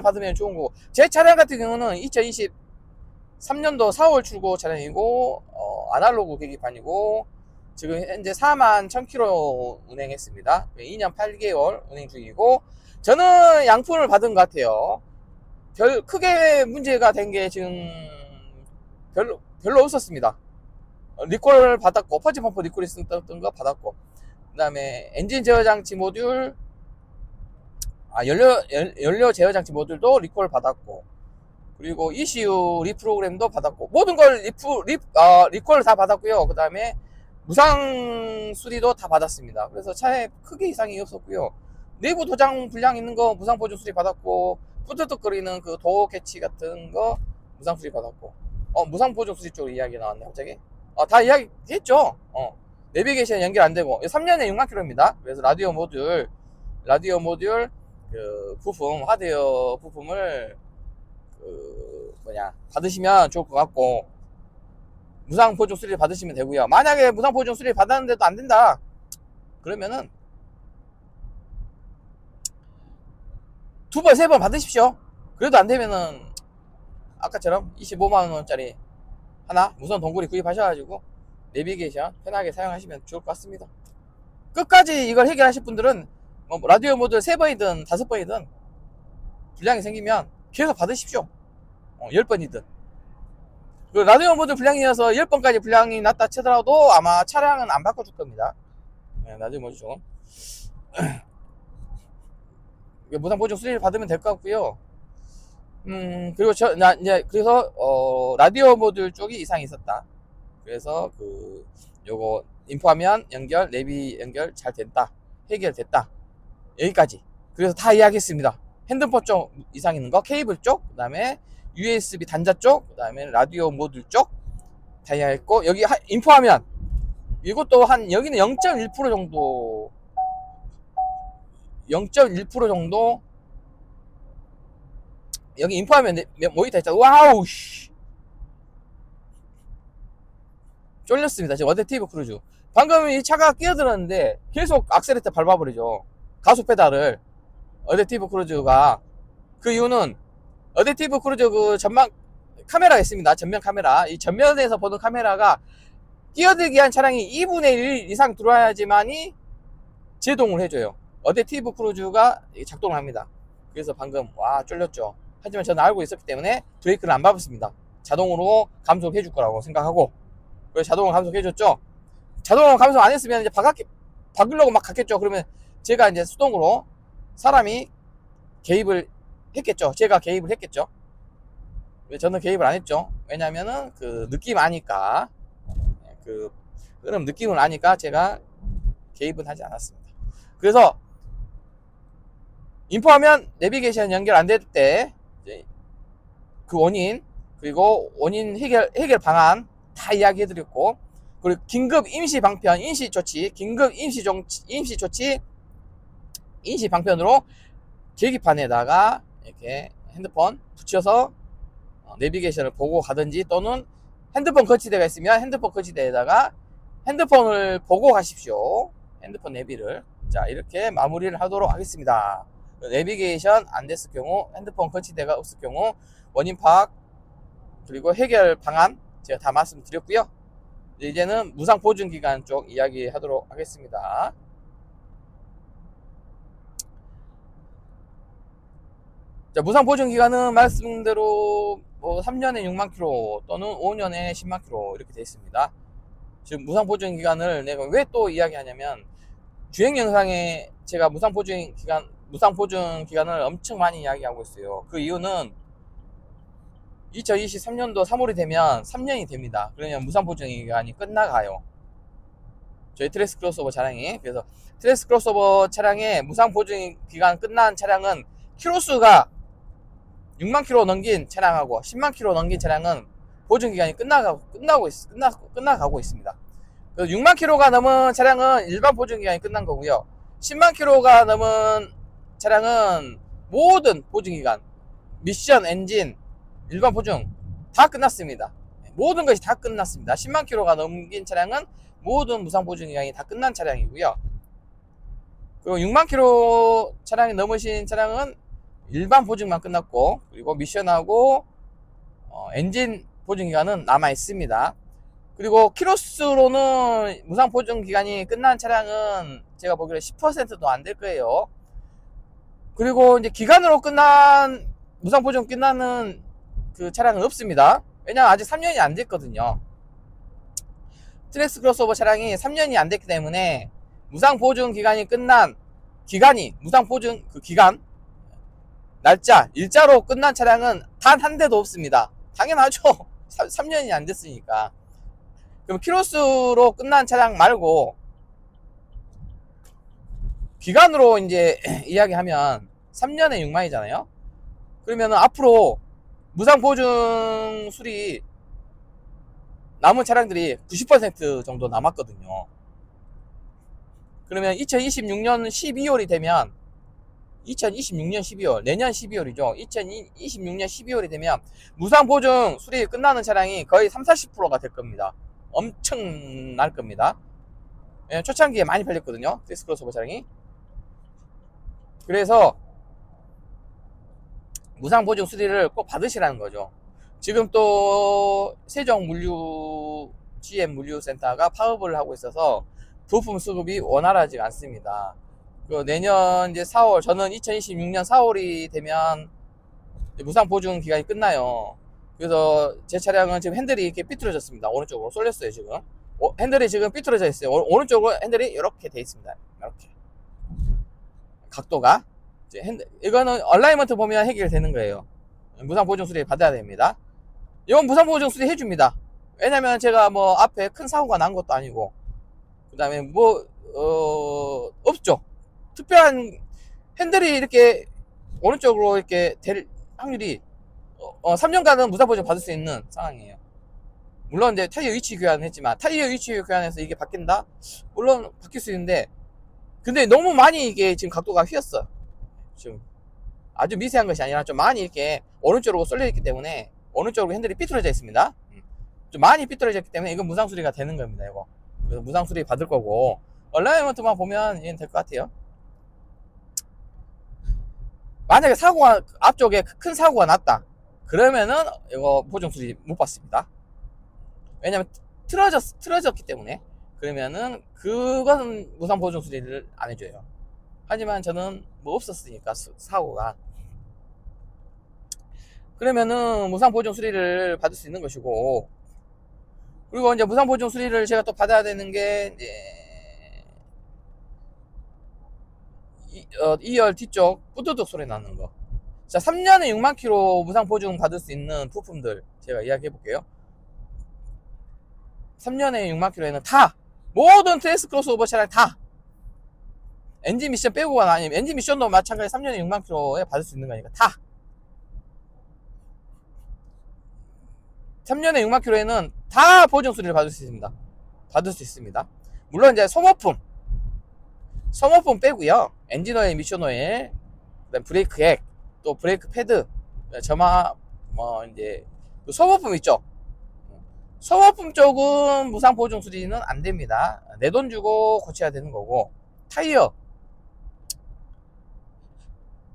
받으면 좋은 거고 제 차량 같은 경우는 2023년도 4월 출고 차량이고 아날로그 계기판이고 지금 현재 41,000km 운행했습니다. 2년 8개월 운행 중이고 저는 양품을 받은 것 같아요. 크게 문제가 된 게 지금 별로 없었습니다. 리콜 받았고 퍼지 펌프 리콜 있었던 거 받았고 그 다음에 엔진 제어 장치 모듈 연료 제어 장치 모듈도 리콜 받았고 그리고 ECU 리프로그램도 받았고 모든 걸 리콜 다 받았고요. 그 다음에 무상 수리도 다 받았습니다. 그래서 차에 크게 이상이 없었고요. 내부 도장 불량 있는 거 무상 보증 수리 받았고, 뿌듯거리는 그 도어 캐치 같은 거 무상 수리 받았고. 무상 보증 수리 쪽 이야기 나왔네 갑자기. 다 이야기 했죠. 내비게이션 연결 안 되고 3년에 6만 킬로입니다. 그래서 라디오 모듈 그 부품, 하드웨어 부품을 받으시면 좋을 것 같고, 무상 보증 수리 받으시면 되고요. 만약에 무상 보증 수리 받았는데도 안 된다 그러면은 2번, 3번 받으십시오. 그래도 안 되면은 아까처럼 25만원짜리 하나 무선 동굴이 구입하셔가지고 내비게이션 편하게 사용하시면 좋을 것 같습니다. 끝까지 이걸 해결하실 분들은 라디오 모듈 3번이든 5번이든 불량이 생기면 계속 받으십시오. 10번이든. 그 라디오 모듈 불량이어서 10번까지 불량이 났다 치더라도 아마 차량은 안 바꿔줄 겁니다. 라디오 모듈 좀 무상 보증 수리를 받으면 될 것 같고요. 그리고 그래서 라디오 모듈 쪽이 이상이 있었다. 그래서 요거 인포화면 연결, 내비 연결 잘 됐다, 해결됐다, 여기까지. 그래서 다 이야기했습니다. 핸드폰 쪽 이상 있는 거, 케이블 쪽, 그 다음에 USB 단자 쪽, 그 다음에 라디오 모듈 쪽 다 이야기했고, 여기 인포화면 이것도 여기는 0.1% 정도 0.1% 정도 여기 인포화면 모니터 있잖아. 와우 씨, 쫄렸습니다. 지금 어댑티브 크루즈 방금 이 차가 끼어들었는데 계속 악셀레터 밟아버리죠, 가속 페달을. 어댑티브 크루즈가 그 이유는 어댑티브 크루즈 그 전방 카메라가 있습니다. 전면 카메라. 이 전면에서 보는 카메라가 끼어들기 한 차량이 2분의 1 이상 들어와야지만이 제동을 해줘요. 어댑티브 크루즈가 작동을 합니다. 그래서 방금 쫄렸죠. 하지만 저는 알고 있었기 때문에 브레이크를 안 밟았습니다. 자동으로 감속해 줄 거라고 생각하고, 그래서 자동으로 감속해 줬죠. 자동으로 감속 안 했으면 이제 박으려고 막 갔겠죠. 그러면 제가 이제 수동으로 사람이 개입을 했겠죠. 제가 개입을 했겠죠. 저는 개입을 안 했죠. 왜냐면은 그 느낌 아니까, 그 흐름 느낌을 아니까 제가 개입은 하지 않았습니다. 그래서 인포하면 내비게이션 연결 안 될 때 그 원인, 그리고 원인 해결 방안 다 이야기해 드렸고, 그리고 긴급 임시 방편, 임시 조치, 긴급 임시 조치, 임시 방편으로 계기판에다가 이렇게 핸드폰 붙여서 내비게이션을 보고 가든지, 또는 핸드폰 거치대가 있으면 핸드폰 거치대에다가 핸드폰을 보고 가십시오. 핸드폰 내비를. 자, 이렇게 마무리를 하도록 하겠습니다. 내비게이션 안 됐을 경우, 핸드폰 거치대가 없을 경우 원인 파악, 그리고 해결 방안 제가 다 말씀드렸고요. 이제는 무상 보증 기간 쪽 이야기 하도록 하겠습니다. 자, 무상 보증 기간은 말씀대로 3년에 6만 킬로 또는 5년에 10만 킬로 이렇게 되어 있습니다. 지금 무상 보증 기간을 내가 왜 또 이야기하냐면, 주행 영상에 제가 무상 보증 기간을 엄청 많이 이야기하고 있어요. 그 이유는 2023년도 3월이 되면 3년이 됩니다. 그러면 무상 보증 기간이 끝나가요. 저희 트레스 크로스오버 차량이. 그래서 트레스 크로스오버 차량의 무상 보증 기간 끝난 차량은 키로수가 6만 킬로 넘긴 차량하고 10만 킬로 넘긴 차량은 보증 기간이 끝나가고 있습니다. 6만 킬로가 넘은 차량은 일반 보증 기간이 끝난 거고요. 10만 킬로가 넘은 차량은 모든 보증 기간, 미션, 엔진, 일반 보증 다 끝났습니다. 모든 것이 다 끝났습니다. 10만 킬로가 넘긴 차량은 모든 무상 보증 기간이 다 끝난 차량이고요. 그리고 6만 킬로 차량이 넘으신 차량은 일반 보증만 끝났고, 그리고 미션하고 엔진 보증 기간은 남아 있습니다. 그리고 키로수로는 무상 보증 기간이 끝난 차량은 제가 보기로 10%도 안 될 거예요. 그리고 이제 기간으로 끝난 무상 보증 끝나는 그 차량은 없습니다. 왜냐면 아직 3년이 안 됐거든요. 트랙스 크로스오버 차량이 3년이 안 됐기 때문에 무상 보증 기간이 끝난 무상 보증 그 기간 날짜, 일자로 끝난 차량은 단 한 대도 없습니다. 당연하죠. 3년이 안 됐으니까. 그럼 키로수로 끝난 차량 말고 기간으로 이제 이야기하면 3년에 6만이잖아요. 그러면은 앞으로 무상 보증 수리 남은 차량들이 90% 정도 남았거든요. 그러면 2026년 12월이 되면 2026년 12월, 내년 12월이죠. 2026년 12월이 되면 무상 보증 수리 끝나는 차량이 거의 30-40%가 될 겁니다. 엄청날 겁니다. 초창기에 많이 팔렸거든요. TX 크로스오버 차량이. 그래서 무상 보증 수리를 꼭 받으시라는 거죠. 지금 또 세종 물류 GM 물류센터가 파업을 하고 있어서 부품 수급이 원활하지 않습니다. 내년 이제 4월, 저는 2026년 4월이 되면 무상 보증 기간이 끝나요. 그래서 제 차량은 지금 핸들이 이렇게 삐뚤어졌습니다. 오른쪽으로 쏠렸어요, 지금. 핸들이 지금 삐뚤어져 있어요. 오른쪽으로 핸들이 이렇게 돼 있습니다. 이렇게. 각도가. 이거는 얼라이먼트 보면 해결되는 거예요. 무상 보증 수리 받아야 됩니다. 이건 무상 보증 수리 해줍니다. 왜냐면 제가 뭐 앞에 큰 사고가 난 것도 아니고, 그 다음에 뭐, 없죠. 특별한 핸들이 이렇게 오른쪽으로 이렇게 될 확률이 3년간은 무상 보증 받을 수 있는 상황이에요. 물론 이제 타이어 위치 교환을 했지만 타이어 위치 교환해서 이게 바뀐다? 물론 바뀔 수 있는데, 근데 너무 많이 이게 지금 각도가 휘었어. 지금 아주 미세한 것이 아니라 좀 많이 이렇게 오른쪽으로 쏠려 있기 때문에 오른쪽으로 핸들이 삐뚤어져 있습니다. 좀 많이 삐뚤어져 있기 때문에 이건 무상 수리가 되는 겁니다. 이거 그래서 무상 수리 받을 거고, 얼라이먼트만 보면 이건 될 것 같아요. 만약에 사고가 앞쪽에 큰 사고가 났다 그러면은 이거 보증 수리 못 받습니다. 왜냐면 틀어졌기 때문에. 그러면은 그거는 무상 보증 수리를 안 해줘요. 하지만 저는 뭐 없었으니까 사고가, 그러면은 무상 보증 수리를 받을 수 있는 것이고, 그리고 이제 무상 보증 수리를 제가 또 받아야 되는 게 이제 2열 뒤쪽 뿌드득 소리 나는 거. 자, 3년에 6만 킬로 무상 보증 받을 수 있는 부품들 제가 이야기해 볼게요. 3년에 6만 킬로에는 다, 모든 TX 크로스오버 차량 다, 엔진 미션 빼고가 아니면 엔진 미션도 마찬가지 3년에 6만 킬로에 받을 수 있는 거니까 다 3년에 6만 킬로에는 다 보증 수리를 받을 수 있습니다. 물론 이제 소모품 빼고요. 엔진 오일, 미션 오일, 그다음 브레이크 액, 또 브레이크 패드, 점화, 뭐 이제 소모품 있죠. 소모품 쪽은 무상 보증 수리는 안 됩니다. 내 돈 주고 고쳐야 되는 거고, 타이어,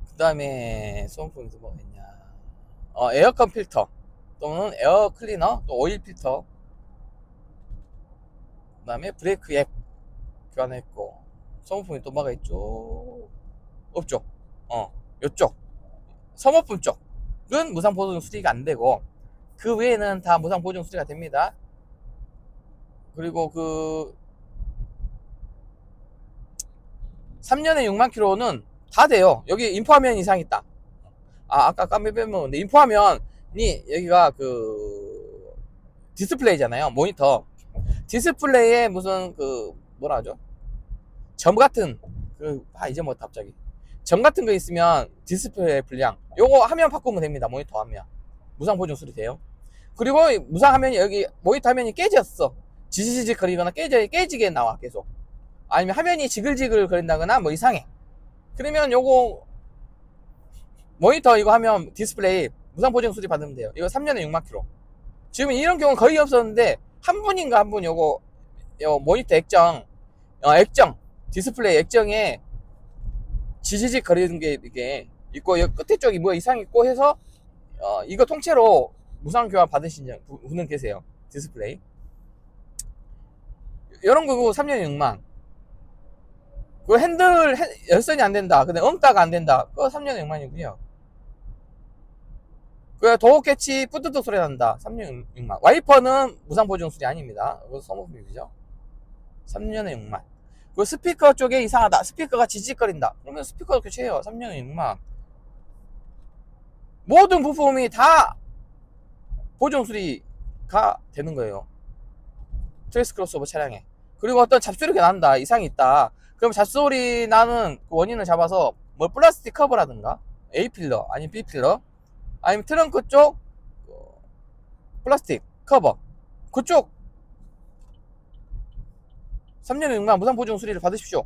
그 다음에 소모품이 뭐 있냐, 에어컨 필터 또는 에어 클리너, 또 오일 필터, 그 다음에 브레이크 액 교환했고, 소모품이 또 뭐가 있죠? 없죠. 요쪽 소모품 쪽은 무상 보증 수리가 안 되고, 그 외에는 다 무상 보증 수리가 됩니다. 그리고 그 3년에 6만 킬로는 다 돼요. 여기 인포화면 이상 있다. 아까 깜빡 빼먹었는데, 인포화면이 여기가 그 디스플레이잖아요. 모니터 디스플레이에 무슨 그 뭐라 하죠? 점 같은 잊어먹었다 갑자기. 점 같은 거 있으면 디스플레이 불량, 요거 화면 바꾸면 됩니다. 모니터 화면 무상 보증 수리 돼요. 그리고 무상 화면이, 여기 모니터 화면이 깨졌어, 지지직 거리거나 깨지게 나와 계속, 아니면 화면이 지글지글 거린다거나 뭐 이상해, 그러면 요거 모니터 이거 하면 디스플레이 무상 보증 수리 받으면 돼요. 이거 3년에 6만 킬로. 지금 이런 경우는 거의 없었는데 한 분인가 한 분 요거 모니터 액정 디스플레이 액정에 지지직 거리는 게 이게 있고, 여기 끝에 쪽이 뭐 이상 있고 해서 이거 통째로 무상 교환 받으신 분은 계세요. 디스플레이 이런 거고 3년에 6만. 그 핸들 열선이 안 된다, 근데 엉따가 안 된다, 그거 3년에 6만이고요. 그 도어 캐치 뿌드득 소리 난다, 3년에 6만. 와이퍼는 무상 보증 수리 아닙니다. 이거 소모품이죠. 3년에 6만. 그 스피커 쪽에 이상하다, 스피커가 지직거린다, 그러면 스피커 교체해요. 3년에 6만. 모든 부품이 다 보증 수리가 되는 거예요. TX 크로스오버 차량에. 그리고 어떤 잡소리가 난다, 이상이 있다, 그럼 잡소리 나는 그 원인을 잡아서 뭐 플라스틱 커버라든가 A 필러 아니면 B 필러 아니면 트렁크 쪽 플라스틱 커버 그쪽 3년의 6만 무상 보증 수리를 받으십시오.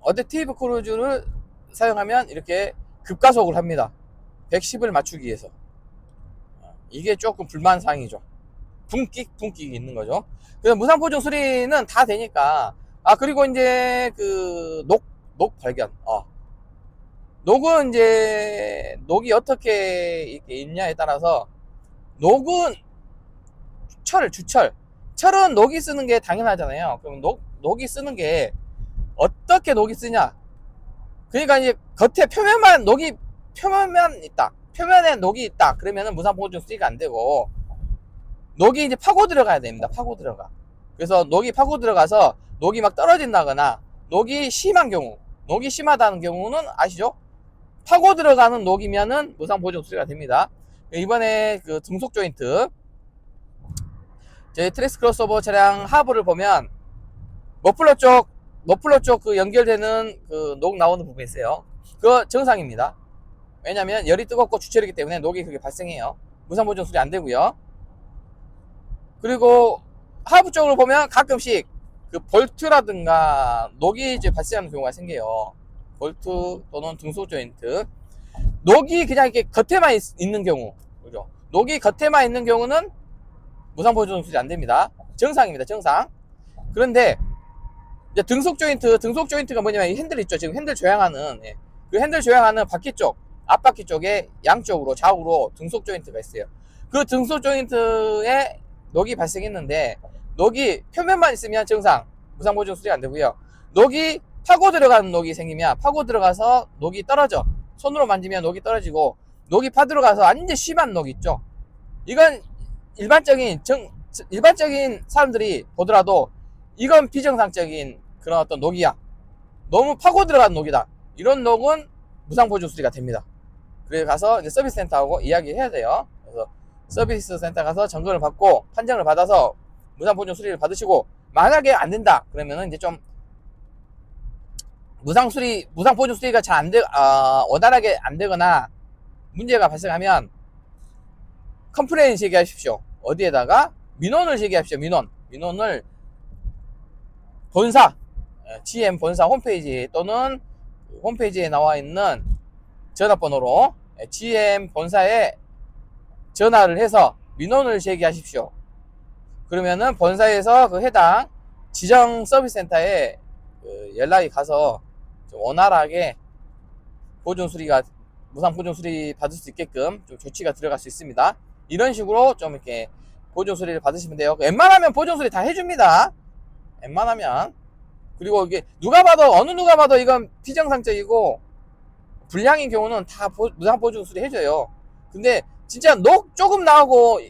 어댑티브 크루즈를 사용하면 이렇게 급가속을 합니다. 110을 맞추기 위해서. 이게 조금 불만사항이죠. 분끽 있는 거죠. 그래서 무상 보증 수리는 다 되니까. 그리고 이제 녹 발견. 녹은 이제 녹이 어떻게 이렇게 있냐에 따라서 녹은 철은 녹이 쓰는 게 당연하잖아요. 그럼 녹이 쓰는 게 어떻게 녹이 쓰냐? 그러니까 이제 겉에 표면에 녹이 있다. 그러면은 무상 보증 수리가 안 되고 녹이 이제 파고 들어가야 됩니다. 파고 들어가. 그래서 녹이 파고 들어가서 녹이 막 떨어진다거나 녹이 심하다는 경우는 아시죠? 파고 들어가는 녹이면은 무상 보증 수리가 됩니다. 이번에 그 등속 조인트 저희 트랙스 크로스오버 차량 하부를 보면 머플러 쪽 그 연결되는 그 녹 나오는 부분이 있어요. 그거 정상입니다. 왜냐면 열이 뜨겁고 주철이기 때문에 녹이 그게 발생해요. 무상 보증 수리 안 되고요. 그리고 하부 쪽으로 보면 가끔씩 그 볼트라든가 녹이 이제 발생하는 경우가 생겨요. 볼트 또는 등속 조인트. 녹이 그냥 이렇게 겉에만 있는 경우, 그죠? 녹이 겉에만 있는 경우는 무상 보증 수리 안 됩니다. 정상입니다. 정상. 그런데 이제 등속 조인트가 뭐냐면 이 핸들 있죠. 지금 핸들 조향하는 그 핸들 조향하는 바퀴 쪽, 앞바퀴 쪽에 양쪽으로 좌우로 등속 조인트가 있어요. 그 등속 조인트에 녹이 발생했는데 녹이 표면만 있으면 정상, 무상 보증 수리 안 되고요. 녹이 파고 들어가는 녹이 생기면 파고 들어가서 녹이 떨어져. 손으로 만지면 녹이 떨어지고 녹이 파 들어가서 완전 심한 녹 있죠. 이건 일반적인 사람들이 보더라도 이건 비정상적인 그런 어떤 녹이야. 너무 파고 들어간 녹이다. 이런 녹은 무상 보증 수리가 됩니다. 그래서 가서 이제 서비스 센터하고 이야기해야 돼요. 그래서 서비스 센터 가서 점검을 받고 판정을 받아서 무상 보증 수리를 받으시고, 만약에 안 된다 그러면은 이제 좀 무상 보증 수리가 잘 안 돼, 원활하게 안 되거나 문제가 발생하면 컴플레인 제기하십시오. 어디에다가? 민원을 제기하십시오. 민원을 본사, GM 본사 홈페이지 또는 홈페이지에 나와 있는 전화번호로 GM 본사에 전화를 해서 민원을 제기하십시오. 그러면은 본사에서 그 해당 지정 서비스 센터에 연락이 가서 좀 원활하게 무상 보증 수리 받을 수 있게끔 좀 조치가 들어갈 수 있습니다. 이런 식으로 좀 이렇게 보증 수리를 받으시면 돼요. 웬만하면 보증 수리 다 해줍니다. 웬만하면. 그리고 이게 어느 누가 봐도 이건 비정상적이고 불량인 경우는 다 무상 보증 수리 해줘요. 근데 진짜 녹 조금 나오고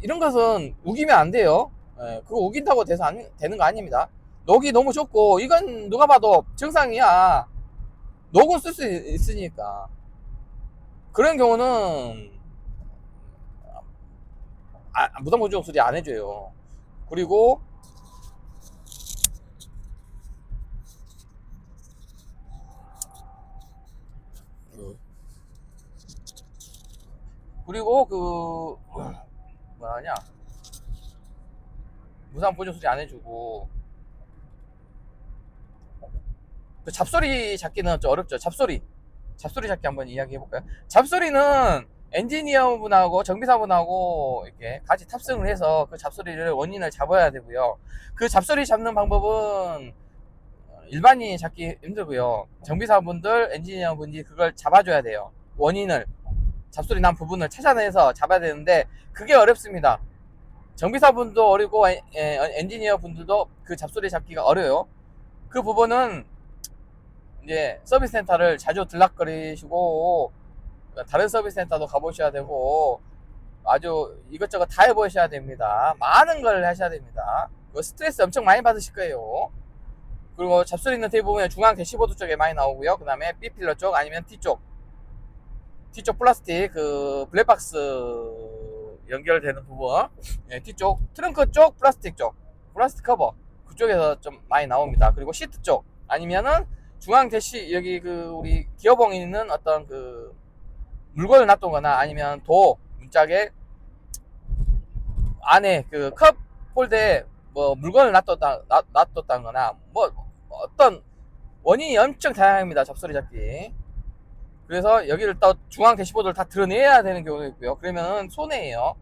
이런 것은 우기면 안 돼요. 그거 우긴다고 돼서 되는 거 아닙니다. 녹이 너무 적고 이건 누가 봐도 정상이야. 녹은 쓸 수 있으니까. 그런 경우는 무상 보증 수리 안 해줘요. 그리고 뭐하냐, 무상 보증 수리 안 해주고 그 잡소리 잡기는 좀 어렵죠. 잡소리 잡기 한번 이야기해 볼까요? 잡소리는 엔지니어분하고 정비사분하고 이렇게 같이 탑승을 해서 그 잡소리를 원인을 잡아야 되고요. 그 잡소리 잡는 방법은 일반인이 잡기 힘들고요. 정비사분들, 엔지니어분이 그걸 잡아줘야 돼요. 원인을, 잡소리 난 부분을 찾아내서 잡아야 되는데 그게 어렵습니다. 정비사분도 어리고 엔지니어 분들도 그 잡소리 잡기가 어려워요. 그 부분은 이제 서비스 센터를 자주 들락거리시고 다른 서비스 센터도 가보셔야 되고 아주 이것저것 다 해보셔야 됩니다. 많은 걸 하셔야 됩니다. 스트레스 엄청 많이 받으실 거예요. 그리고 잡소리는 대부분 중앙 대시보드 쪽에 많이 나오고요. 그 다음에 B필러 쪽 아니면 T쪽 플라스틱 그 블랙박스 연결되는 부분, 예, 뒤쪽 트렁크 쪽 플라스틱 커버 그쪽에서 좀 많이 나옵니다. 그리고 시트 쪽 아니면은 중앙 대시 여기 그 우리 기어봉이 있는 어떤 그 물건을 놔두거나 아니면 도 문짝에 안에 그 컵 홀더에 뭐 물건을 놔뒀다거나 뭐 어떤 원인이 엄청 다양합니다. 잡소리 잡기. 그래서 여기를 또 중앙 대시보드를 다 드러내야 되는 경우가 있고요. 그러면 손해예요.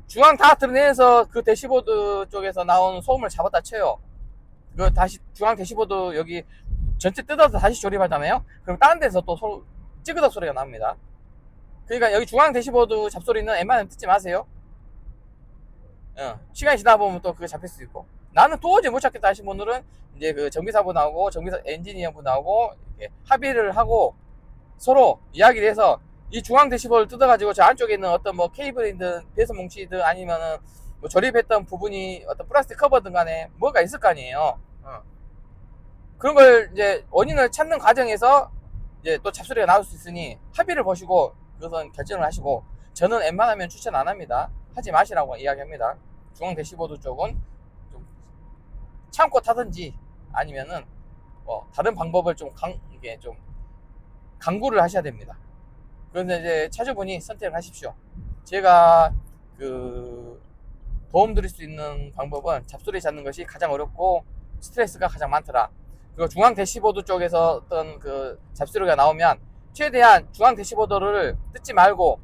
중앙 다 드러내서 그 대시보드 쪽에서 나오는 소음을 잡았다 쳐요. 그 다시 중앙 대시보드 여기 전체 뜯어서 다시 조립하잖아요. 그럼 다른 데서 또 찌그덕 소리가 납니다. 그러니까 여기 중앙 대시보드 잡소리는 웬만하면 듣지 마세요. 시간이 지나다 보면 또 그거 잡힐 수 있고. 나는 도저히 못 찾겠다 하신 분들은 이제 그 정비사분하고 엔지니어분하고 이렇게 합의를 하고 서로 이야기를 해서 이 중앙 대시보드를 뜯어가지고 저 안쪽에 있는 어떤 뭐 케이블이든 배선 뭉치든 아니면은 뭐 조립했던 부분이 어떤 플라스틱 커버든 간에 뭐가 있을 거 아니에요. 그런 걸 이제 원인을 찾는 과정에서 이제 또 잡소리가 나올 수 있으니 합의를 보시고 그것은 결정을 하시고, 저는 웬만하면 추천 안 합니다. 하지 마시라고 이야기합니다. 중앙 대시보드 쪽은 좀 참고 타든지 아니면은 뭐 다른 방법을 이게 좀 강구를 하셔야 됩니다. 그런데 이제 차주분이 선택을 하십시오. 제가 그 도움 드릴 수 있는 방법은 잡소리 잡는 것이 가장 어렵고 스트레스가 가장 많더라. 그리고 중앙 대시보드 쪽에서 어떤 그 잡소리가 나오면 최대한 중앙 대시보드를 뜯지 말고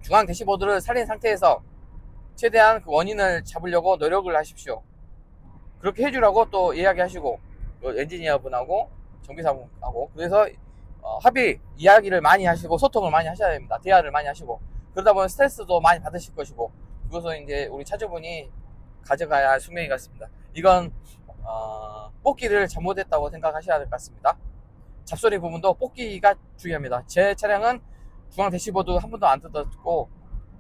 중앙 대시보드를 살린 상태에서 최대한 그 원인을 잡으려고 노력을 하십시오. 그렇게 해주라고 또 이야기하시고 엔지니어 분하고 정비사분하고 그래서 합의 이야기를 많이 하시고 소통을 많이 하셔야 됩니다. 대화를 많이 하시고 그러다 보면 스트레스도 많이 받으실 것이고 그것은 이제 우리 차주분이 가져가야 할 숙명이 같습니다. 이건 뽑기를 잘못했다고 생각하셔야 될 것 같습니다. 잡소리 부분도 뽑기가 중요합니다. 제 차량은 중앙 대시보드 한 번도 안 뜯었고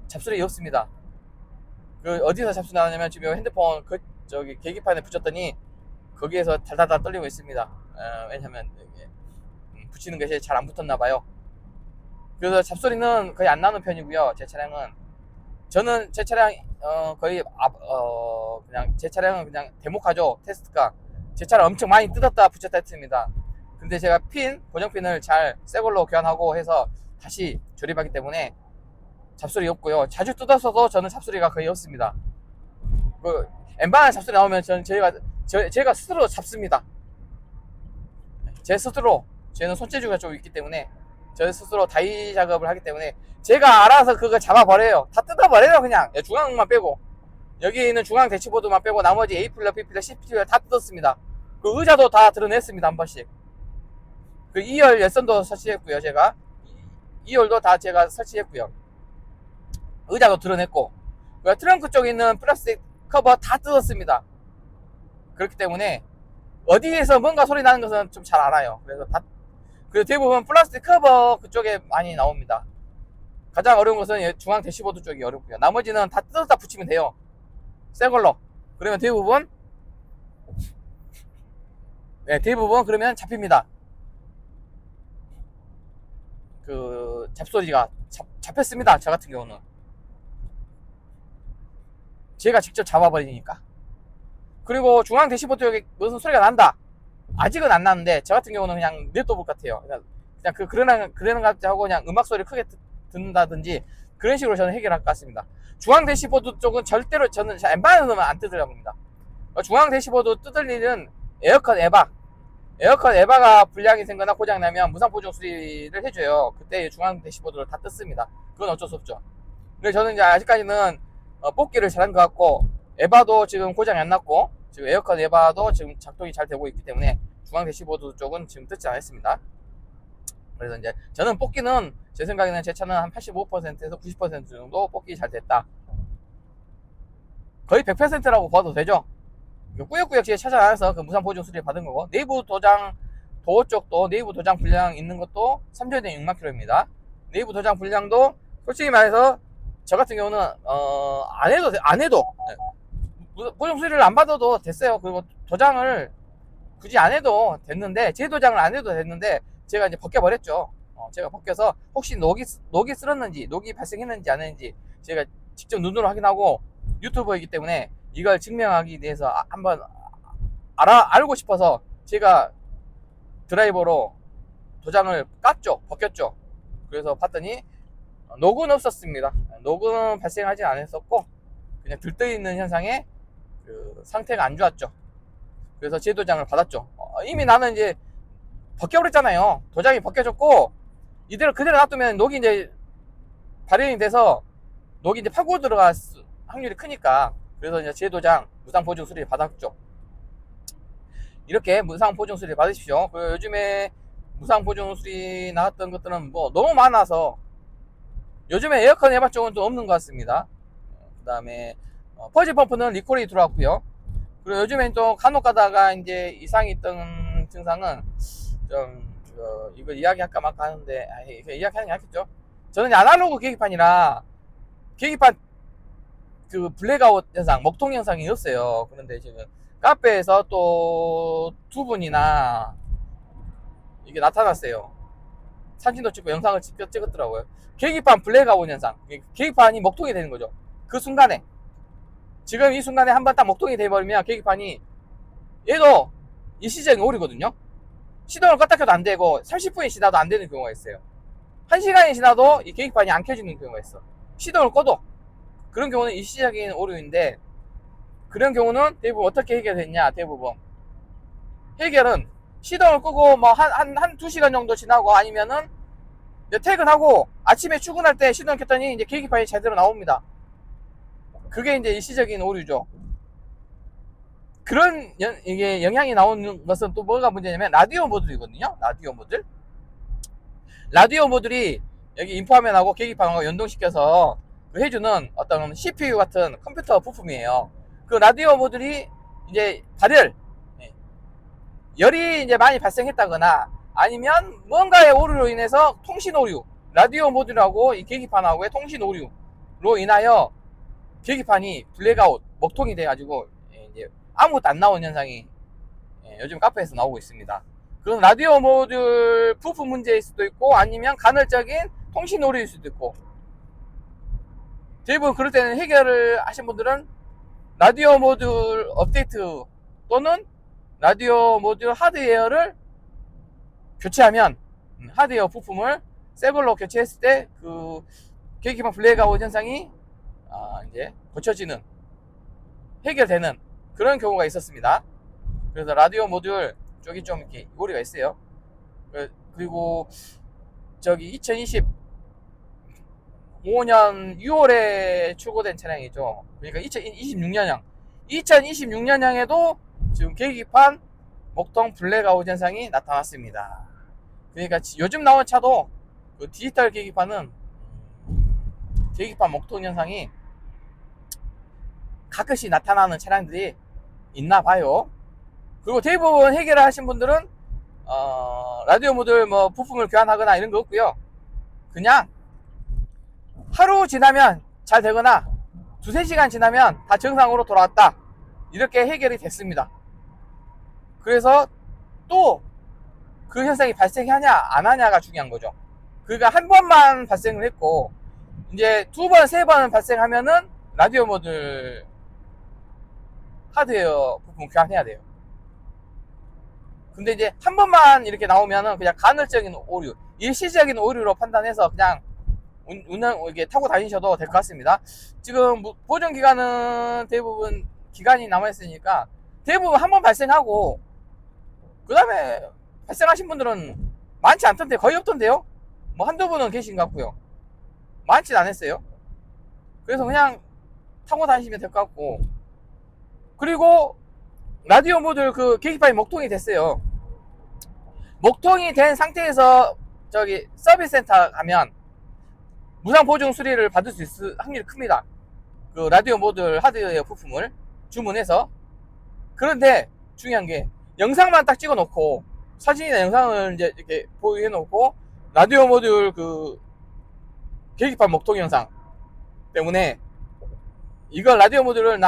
잡소리 없습니다. 그 어디서 잡소리 나냐면 지금 핸드폰 저기 계기판에 붙였더니 거기에서 달달달 떨리고 있습니다. 왜냐면 붙이는 것이 잘 안 붙었나 봐요. 그래서 잡소리는 거의 안 나는 편이고요. 제 차량은 저는 제 차량 거의 그냥 제 차량은 그냥 데모카죠. 테스트카. 제 차량 엄청 많이 뜯었다 붙였다 했습니다. 근데 제가 고정핀을 잘 새걸로 교환하고 해서 다시 조립하기 때문에 잡소리 없고요. 자주 뜯었어도 저는 잡소리가 거의 없습니다. 그 엠바나 잡소리 나오면 제가 스스로 잡습니다. 제 스스로 저는 손재주가 좀 있기 때문에 저 스스로 다이 작업을 하기 때문에 제가 알아서 그거 잡아버려요. 다 뜯어버려요. 그냥 중앙만 빼고 여기 있는 중앙 대치보드만 빼고 나머지 A필러, B필러, C필러 다 뜯었습니다. 그 의자도 다 드러냈습니다. 한 번씩. 그 2열 열선도 설치했고요. 제가 2열도 다 제가 설치했고요. 의자도 드러냈고 트렁크 쪽에 있는 플라스틱 커버 다 뜯었습니다. 그렇기 때문에 어디에서 뭔가 소리 나는 것은 좀 잘 알아요. 그래서 대부분 플라스틱 커버 그쪽에 많이 나옵니다. 가장 어려운 것은 중앙 대시보드 쪽이 어렵고요. 나머지는 다 뜯었다 붙이면 돼요. 새 걸로. 그러면 대부분 그러면 잡힙니다. 그 잡소리가 잡혔습니다. 저 같은 경우는 제가 직접 잡아버리니까. 그리고 중앙 대시보드 쪽에 무슨 소리가 난다. 아직은 안 나는데 저 같은 경우는 그냥 냅둬볼 것 같아요. 그냥 그러는 것 같이 하고 그냥 음악 소리 크게 듣는다든지 그런 식으로 저는 해결할 것 같습니다. 중앙 대시보드 쪽은 절대로 저는 엠바는 안 뜯으려고 합니다. 중앙 대시보드 뜯을 일은 에어컨 에바가 불량이 생거나 고장나면 무상보증 수리를 해줘요. 그때 중앙 대시보드를 다 뜯습니다. 그건 어쩔 수 없죠. 근데 저는 이제 아직까지는 뽑기를 잘한 것 같고 에바도 지금 고장이 안 났고 지금 에어컨 에바도 지금 작동이 잘 되고 있기 때문에 중앙 대시보드 쪽은 지금 뜯지 않았습니다. 그래서 이제 저는 뽑기는 제 생각에는 제 차는 한 85%에서 90% 정도 뽑기 잘 됐다. 거의 100%라고 봐도 되죠. 꾸역꾸역 제가 찾아가서 그 무상보증 수리 받은 거고 내부 도장 도어 쪽도 내부 도장 불량 있는 것도 3.6 6만 킬로입니다. 내부 도장 불량도 솔직히 말해서 저 같은 경우는 안 해도 보증 수리를 안 받아도 됐어요. 그리고 도장을 굳이 안 해도 됐는데 제 도장을 안 해도 됐는데 제가 이제 벗겨버렸죠. 제가 벗겨서 혹시 녹이 쓸었는지, 녹이 발생했는지 안 했는지 제가 직접 눈으로 확인하고, 유튜버이기 때문에 이걸 증명하기 위해서 한번 알고 싶어서 제가 드라이버로 도장을 깠죠. 벗겼죠. 그래서 봤더니 녹은 없었습니다. 녹은 발생하지 않았었고, 그냥 들떠있는 현상에 그 상태가 안 좋았죠. 그래서 제도장을 받았죠. 이미 나는 이제 벗겨버렸잖아요. 도장이 벗겨졌고, 이대로 그대로 놔두면 녹이 이제 발현이 돼서 녹이 이제 파고 들어갈 확률이 크니까, 그래서 이제 제도장 무상보증 수리를 받았죠. 이렇게 무상보증 수리를 받으십시오. 요즘에 무상보증 수리 나왔던 것들은 뭐 너무 많아서 요즘에 에어컨 해봤 쪽은 또 없는 것 같습니다. 그 다음에 퍼지 펌프는 리콜이 들어왔고요. 그리고 요즘엔 또 간혹 가다가 이제 이상이 있던 증상은 좀 이거 이야기할까 말까 하는데 이야기하는 게 낫겠죠. 저는 아날로그 계기판이라 계기판 그 블랙아웃 현상, 먹통 현상이 없어요. 그런데 지금 카페에서 또 두 분이나 이게 나타났어요. 사진도 찍고 영상을 찍었더라고요. 계기판 블랙아웃 현상. 계기판이 먹통이 되는 거죠. 그 순간에. 지금 이 순간에 한번 딱 먹통이 돼버리면 계기판이, 얘도 일시적인 오류거든요. 시동을 껐다 켜도 안 되고 30분이 지나도 안 되는 경우가 있어요. 1시간이 지나도 이 계기판이 안 켜지는 경우가 있어. 시동을 꺼도. 그런 경우는 일시적인 오류인데, 그런 경우는 대부분 어떻게 해결됐냐, 대부분. 해결은 시동을 끄고 뭐 한 2시간 정도 지나고, 아니면은 퇴근하고 아침에 출근할 때 시동 켰더니 이제 계기판이 제대로 나옵니다. 그게 이제 일시적인 오류죠. 그런 이게 영향이 나오는 것은 또 뭐가 문제냐면 라디오 모듈이거든요. 라디오 모듈이 여기 인포화면하고 계기판하고 연동시켜서 해주는 어떤 CPU 같은 컴퓨터 부품이에요. 그 라디오 모듈이 이제 열이 이제 많이 발생했다거나, 아니면 뭔가의 오류로 인해서 통신 오류, 라디오 모듈하고 이 계기판하고의 통신 오류로 인하여 계기판이 블랙아웃, 먹통이 돼가지고 이제 아무것도 안 나오는 현상이 요즘 카페에서 나오고 있습니다. 그건 라디오 모듈 부품 문제일 수도 있고, 아니면 간헐적인 통신 오류일 수도 있고, 대부분 그럴 때는 해결을 하신 분들은 라디오 모듈 업데이트 또는 라디오 모듈 하드웨어를 교체하면, 하드웨어 부품을 새 걸로 교체했을 때 그 계기판 블랙아웃 현상이 이제 고쳐지는, 해결되는 그런 경우가 있었습니다. 그래서 라디오 모듈 쪽이 좀 이렇게 오류가 있어요. 그리고 저기 2025년 6월에 출고된 차량이죠. 그러니까 2026년형에도 지금 계기판 먹통 블랙아웃 현상이 나타났습니다. 그러니까 요즘 나온 차도 그 디지털 계기판은 계기판 먹통 현상이 가끔씩 나타나는 차량들이 있나 봐요. 그리고 대부분 해결을 하신 분들은 라디오 모듈 뭐 부품을 교환하거나 이런 거 없고요. 그냥 하루 지나면 잘 되거나 2-3시간 지나면 다 정상으로 돌아왔다, 이렇게 해결이 됐습니다. 그래서 또 그 현상이 발생하냐 안 하냐가 중요한 거죠. 그러니까 한 번만 발생을 했고, 이제 2번, 3번 발생하면은 라디오 모듈 하드웨어 부품 교환해야 돼요. 근데 이제 한 번만 이렇게 나오면은 그냥 간헐적인 오류, 일시적인 오류로 판단해서 그냥 이게 타고 다니셔도 될 것 같습니다. 지금 보증 기간은 대부분 기간이 남아있으니까 대부분 한 번 발생하고, 그 다음에 발생하신 분들은 많지 않던데, 거의 없던데요. 뭐 한두 분은 계신 것 같고요. 많진 않았어요. 그래서 그냥 타고 다니시면 될 것 같고, 그리고 라디오 모듈 그 계기판이 먹통이 됐어요. 먹통이 된 상태에서 저기 서비스 센터 가면 무상 보증 수리를 받을 수 있을 확률이 큽니다. 그 라디오 모듈 하드웨어 부품을 주문해서. 그런데 중요한 게, 영상만 딱 찍어 놓고, 사진이나 영상을 이제 이렇게 보유해 놓고, 라디오 모듈 그 계기판 먹통 현상 때문에 이걸 라디오 모듈을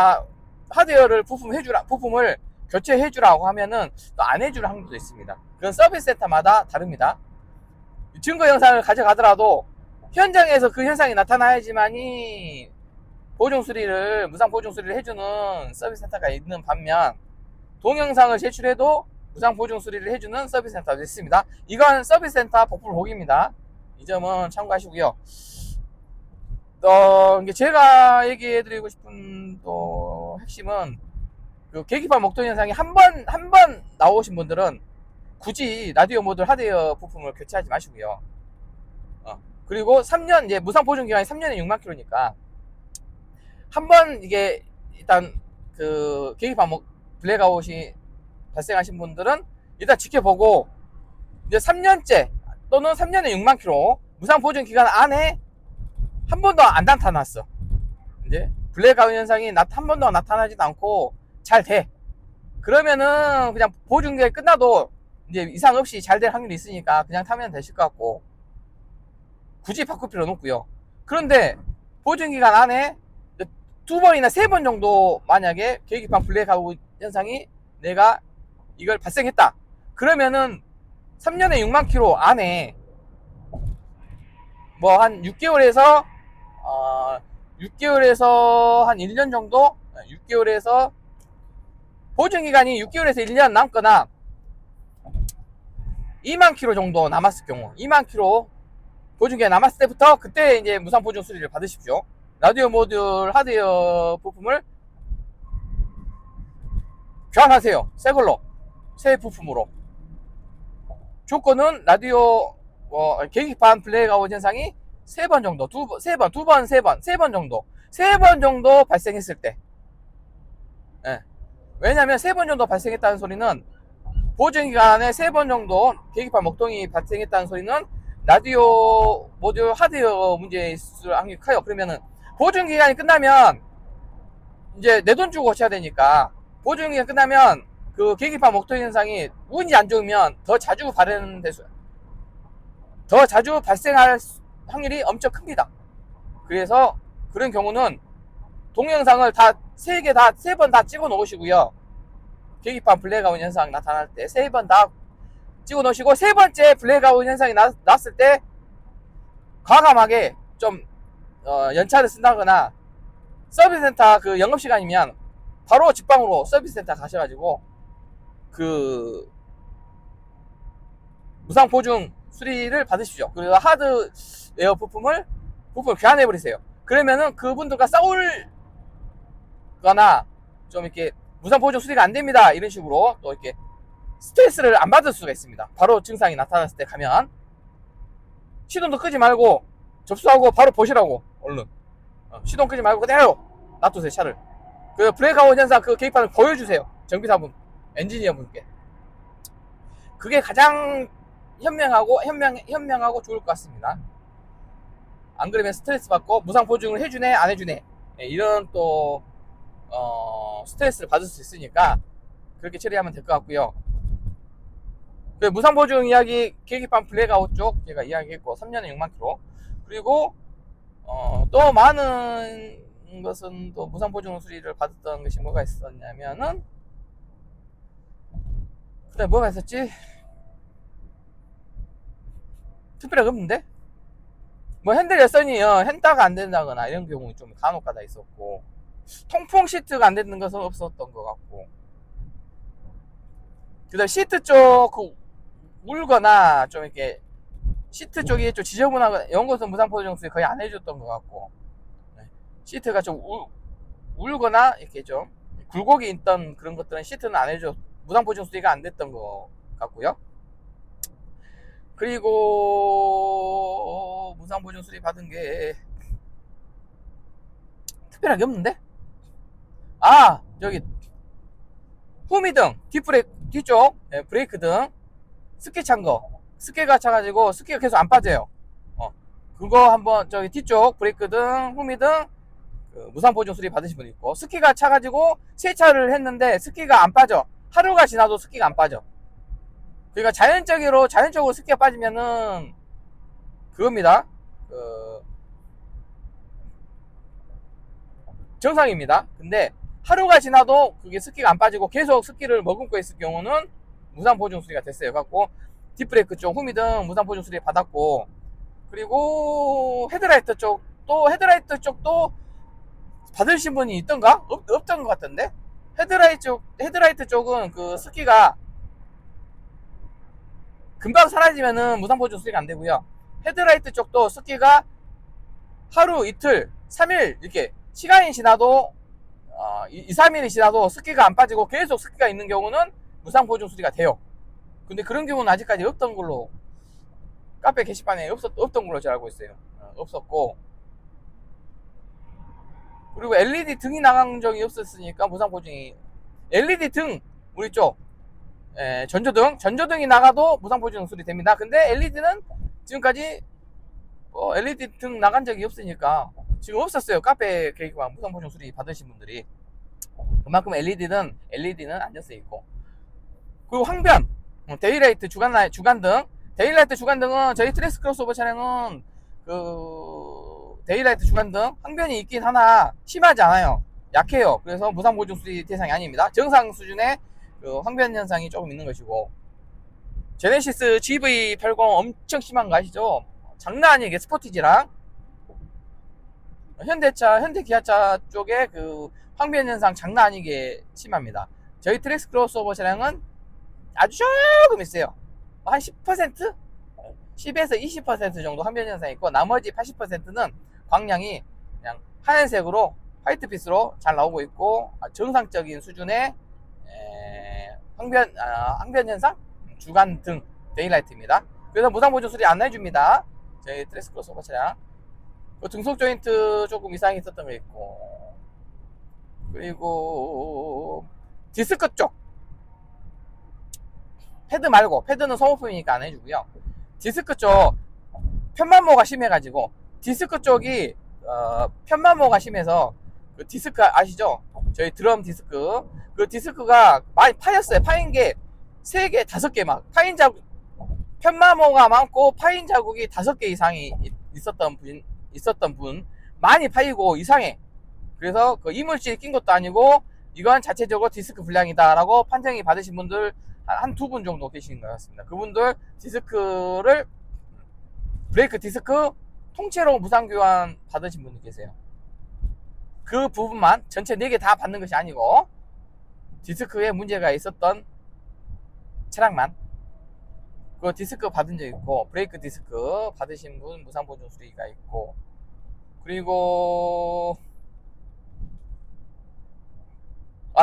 하드웨어를 부품을 교체해 주라고 하면은 또 안 해줄 확률도 있습니다. 그건 서비스 센터마다 다릅니다. 증거 영상을 가져가더라도 현장에서 그 현상이 나타나야지만이 보증 수리를, 무상 보증 수리를 해주는 서비스 센터가 있는 반면, 동영상을 제출해도 무상 보증 수리를 해주는 서비스 센터가 있습니다. 이건 서비스 센터 복불복입니다. 이 점은 참고하시고요. 이게 제가 얘기해드리고 싶은 또 핵심은, 그 계기판 먹통 현상이 한 번 나오신 분들은 굳이 라디오 모듈 하드웨어 부품을 교체하지 마시고요. 그리고 3년, 이제 무상 보증 기간이 3년에 6만 킬로니까, 한번 이게 일단 그 계기판 블랙아웃이 발생하신 분들은 일단 지켜보고, 이제 3년째 또는 3년에 6만 킬로 무상 보증 기간 안에 한 번도 안 나타났어. 이제 블랙아웃 현상이 한 번도 나타나지도 않고 잘 돼. 그러면은 그냥 보증 기간이 끝나도 이제 이상 없이 잘 될 확률이 있으니까 그냥 타면 되실 것 같고, 굳이 바꿀 필요는 없고요. 그런데 보증 기간 안에 2번이나 3번 정도 만약에 계기판 블랙아웃 현상이 내가 이걸 발생했다. 그러면은 3년에 6만 킬로 안에 뭐 한 6개월에서 한 1년 정도, 6개월에서 보증기간이 6개월에서 1년 남거나 2만 킬로 정도 남았을 경우, 2만 킬로 보증기간 남았을 때부터 그때 이제 무상 보증 수리를 받으십시오. 라디오 모듈 하드웨어 부품을 교환하세요. 새 걸로, 새 부품으로. 조건은 라디오 계기판 블랙아웃 현상이 3번 정도, 3번 정도 발생했을 때. 예. 왜냐면 3번 정도 발생했다는 소리는, 보증기간에 3번 정도 계기판 먹통이 발생했다는 소리는 라디오 모듈 하드웨어 문제 있을 확률이 커요. 그러면은 보증기간이 끝나면 이제 내 돈 주고 고쳐야 되니까, 보증기간 끝나면 그 계기판 먹통 현상이 운이 안 좋으면 더 자주 발생할 확률이 엄청 큽니다. 그래서 그런 경우는 동영상을 다 3번 다 찍어 놓으시고요. 계기판 블랙아웃 현상 나타날 때 3번 다 찍어 놓으시고, 3번째 블랙아웃 현상이 났을 때 과감하게 좀 연차를 쓴다거나, 서비스 센터 그 영업시간이면 바로 직방으로 서비스 센터 가셔가지고 그 무상 보증 수리를 받으십시오. 그리고 하드웨어 부품을 교환해버리세요. 그러면은 그분들과 싸울거나 좀 이렇게 무상 보증 수리가 안 됩니다, 이런 식으로 또 이렇게 스트레스를 안 받을 수가 있습니다. 바로 증상이 나타났을 때 가면 시동도 끄지 말고 접수하고 바로 보시라고. 얼른 시동 끄지 말고 그대로 놔두세요, 차를. 그 블랙아웃 현상 그 계기판을 보여주세요, 정비사분, 엔지니어분께. 그게 가장 현명하고 좋을 것 같습니다. 안 그러면 스트레스 받고 무상 보증을 해주네 안 해주네, 이런 또 스트레스를 받을 수 있으니까 그렇게 처리하면 될 것 같고요. 그 무상 보증 이야기, 계기판 블랙아웃 쪽 제가 이야기했고, 3년에 6만 킬로. 그리고 또 많은 것은 또 무상 보증 수리를 받았던 것이 뭐가 있었냐면은, 그래 뭐가 있었지? 특별하게 없는데? 뭐 핸들 열선이 핸다가 안 된다거나 이런 경우 좀 간혹가다 있었고, 통풍 시트가 안 되는 것은 없었던 것 같고, 그 다음 시트 쪽 울거나 좀 이렇게 시트 쪽이 좀 지저분하거나 이런 것은 무상 보증 수리 거의 안 해줬던 것 같고, 시트가 좀 울거나 이렇게 좀 굴곡이 있던 그런 것들은 시트는 안 해줘, 무상 보증 수리가 안 됐던 것 같고요. 그리고 무상 보증 수리 받은 게 특별하게 없는데? 저기 후미등, 뒤쪽 브레이크 등 습기 찬 거, 습기가 차가지고 습기가 계속 안 빠져요. 그거 한번, 저기 뒤쪽 브레이크 등, 후미 등 무상 보증 수리 받으신 분 있고, 습기가 차가지고 세차를 했는데 습기가 안 빠져. 하루가 지나도 습기가 안 빠져. 그러니까 자연적으로 습기가 빠지면은 그겁니다. 정상입니다. 근데 하루가 지나도 그게 습기가 안 빠지고 계속 습기를 머금고 있을 경우는 무상 보증 수리가 됐어요. 갖고 뒷브레이크 쪽 후미등 무상 보증 수리 받았고, 그리고 헤드라이트 쪽도 받으신 분이 있던가? 없던 것 같던데? 헤드라이트 쪽은 그 습기가 금방 사라지면은 무상 보증 수리가 안 되고요. 헤드라이트 쪽도 습기가 하루, 이틀, 3일 이렇게 시간이 지나도 2, 3일이 지나도 습기가 안 빠지고 계속 습기가 있는 경우는 무상 보증 수리가 돼요. 근데 그런 경우는 아직까지 없던 걸로, 카페 게시판에 없던 걸로 제가 알고 있어요. 없었고, 그리고 LED 등이 나간 적이 없었으니까 무상 보증이, LED 등 우리 쪽 전조등이 나가도 무상 보증 수리 됩니다. 근데 LED는 지금까지 LED 등 나간 적이 없으니까 지금 없었어요. 카페 계획만 무상 보증 수리 받으신 분들이. 그만큼 LED는 안전세 있고. 그리고 황변, 데일라이트 주간등. 데일라이트 주간등은 저희 트레스 크로스오버 차량은 그 데일라이트 주간등 황변이 있긴 하나 심하지 않아요. 약해요. 그래서 무상 보증 수리 대상이 아닙니다. 정상 수준의 그 황변 현상이 조금 있는 것이고, 제네시스 GV80 엄청 심한 거 아시죠? 장난 아니게 스포티지랑 현대 기아차 쪽에 그 황변 현상 장난 아니게 심합니다. 저희 트랙스 크로스오버 차량은 아주 조금 있어요. 한 10%? 10에서 20% 정도 황변 현상이 있고, 나머지 80%는 광량이 그냥 하얀색으로 화이트빛으로 잘 나오고 있고, 정상적인 수준의 황변 현상 주간 등 데일라이트입니다. 그래서 무상 보증 수리 안 해줍니다. 저희 트랙스 크로스오버 차량. 등속 조인트 조금 이상이 있었던 거 있고, 그리고 디스크 쪽 패드 말고, 패드는 소모품이니까 안 해주고요. 디스크 쪽 편마모가 심해가지고, 디스크 쪽이 편마모가 심해서 그 디스크 아시죠? 저희 드럼 디스크, 그 디스크가 많이 파였어요. 파인 게 3개, 5개 막 파인 자국, 편마모가 많고 파인 자국이 5개 이상이 있었던 분 많이 파이고 이상해. 그래서 그 이물질이 낀 것도 아니고 이건 자체적으로 디스크 불량이다 라고 판정이 받으신 분들 한 2분 정도 계시는 것 같습니다. 그분들 디스크를, 브레이크 디스크 통째로 무상 교환 받으신 분들 계세요. 그 부분만, 전체 4개 다 받는 것이 아니고 디스크에 문제가 있었던 차량만 그 디스크 받은 적 있고, 브레이크 디스크 받으신 분 무상 보증 수리가 있고, 그리고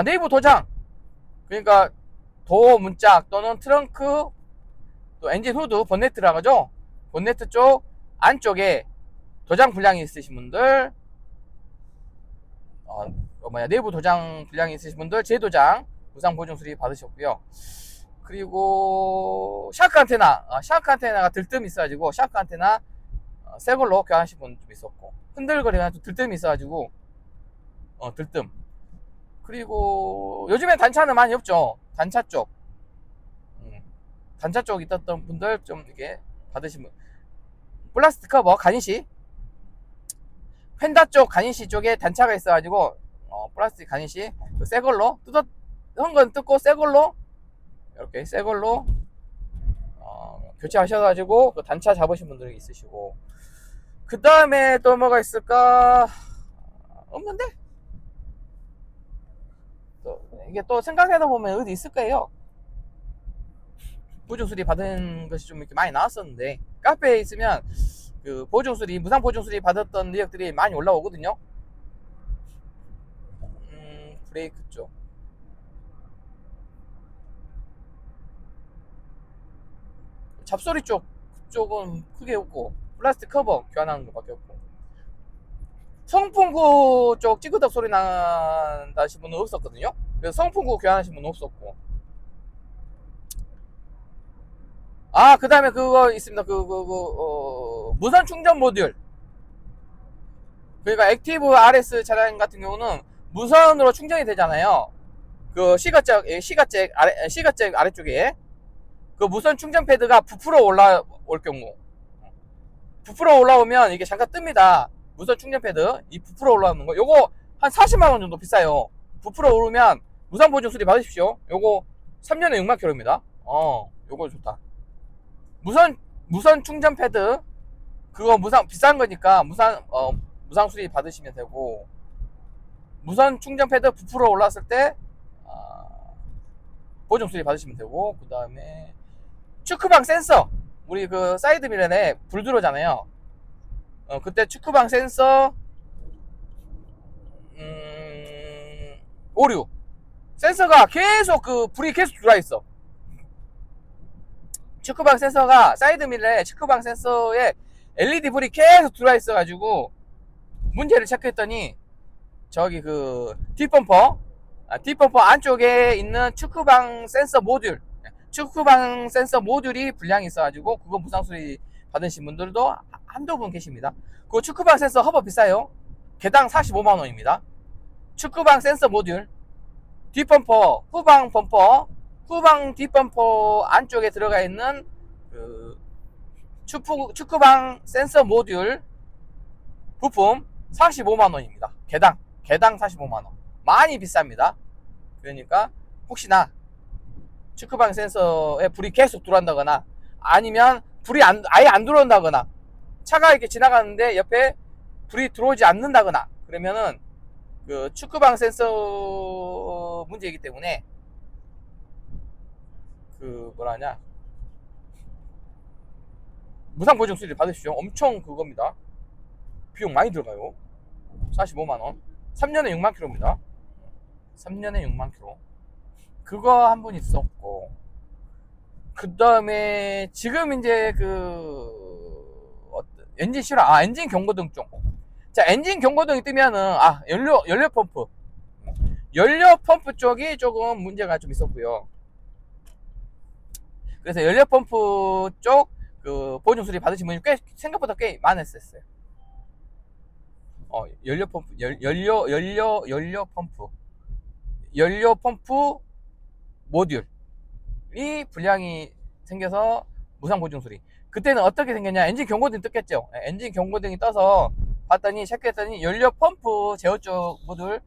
네이버 도장, 그러니까 도어 문짝 또는 트렁크, 또 엔진 후드, 본네트라고 하죠. 본네트 쪽 안쪽에 도장 불량이 있으신 분들, 내부 도장 불량이 있으신 분들 재도장 무상 보증 수리 받으셨고요. 그리고 샤크 안테나가 들뜸이 있어가지고 샤크 안테나 새 걸로 교환하신 분 좀 있었고, 흔들거리가 좀 들뜸이 있어가지고 들뜸. 그리고 요즘엔 단차는 많이 없죠. 단차 쪽 있었던 분들 좀 이렇게 받으신 분, 플라스틱 커버 가니시, 펜다 쪽 가니시 쪽에 단차가 있어가지고 플라스틱 가니시 새 걸로 한 건 뜯고 새 걸로 이렇게 새 걸로 교체하셔가지고 그 단차 잡으신 분들이 있으시고, 그 다음에 또 뭐가 있을까? 없는데? 이게 또 생각해서 보면 어디 있을 거예요. 보증수리 받은 것이 좀 이렇게 많이 나왔었는데, 카페에 있으면 그 보증수리, 무상 보증수리 받았던 내역들이 많이 올라오거든요. 브레이크 쪽, 잡소리 쪽은 크게 없고, 플라스틱 커버 교환하는 것밖에 없고, 성풍구 쪽 찌그덕 소리 난다 하신 분은 없었거든요. 그래서 성풍구 교환하신 분은 없었고, 그 다음에 그거 있습니다. 무선 충전 모듈. 그러니까 액티브 RS 차량 같은 경우는 무선으로 충전이 되잖아요. 그 시가잭 아래쪽에 그 무선 충전 패드가 부풀어 올라올 경우, 부풀어 올라오면 이게 잠깐 뜹니다. 무선 충전 패드, 이 부풀어 올라오는 거, 요거 한 40만원 정도 비싸요. 부풀어 오르면 무상 보증 수리 받으십시오. 요거 3년에 6만 킬로입니다. 요거 좋다. 무선 충전 패드, 그거 비싼 거니까 무상 수리 받으시면 되고, 무선 충전 패드 부풀어 올랐을 때 보증 수리 받으시면 되고, 그 다음에 축구방 센서, 우리 그 사이드 미러에 불 들어오잖아요. 그때 축구방 센서 오류, 센서가 계속 불이 계속 들어와 있어. 축구방 센서가 사이드 미러에 축구방 센서에 LED 불이 계속 들어와 있어 가지고 문제를 체크했더니 저기 뒷범퍼 안쪽에 있는 축구방 센서 모듈이 불량이 있어가지고 그거 무상수리 받으신 분들도 한두 분 계십니다. 그 축구방 센서 허버 비싸요. 개당 45만원입니다. 축구방 센서 모듈, 뒷범퍼, 후방 뒷범퍼 안쪽에 들어가 있는 축구방 센서 모듈 부품 45만원입니다. 개당 45만원. 많이 비쌉니다. 그러니까 혹시나 축구방 센서에 불이 계속 들어온다거나 아니면 불이 아예 안 들어온다거나 차가 이렇게 지나가는데 옆에 불이 들어오지 않는다거나 그러면은 축구방 센서 문제이기 때문에 무상 보증 수리를 받으십시오. 엄청 그겁니다. 비용 많이 들어가요. 45만원. 3년에 6만 킬로입니다. 3년에 6만 킬로. 그거 한 분 있었고, 그 다음에 지금 이제 엔진 실화, 엔진 경고등 쪽. 자, 엔진 경고등이 뜨면은 연료 펌프 쪽이 조금 문제가 좀 있었고요. 그래서 연료 펌프 쪽 보증 수리 받으신 분이 생각보다 꽤 많았었어요. 연료 펌프 모듈이 불량이 생겨서 무상 보증 수리. 그때는 어떻게 생겼냐? 엔진 경고등이 떴겠죠. 엔진 경고등이 떠서 봤더니 체크했더니 연료 펌프 제어 쪽 모듈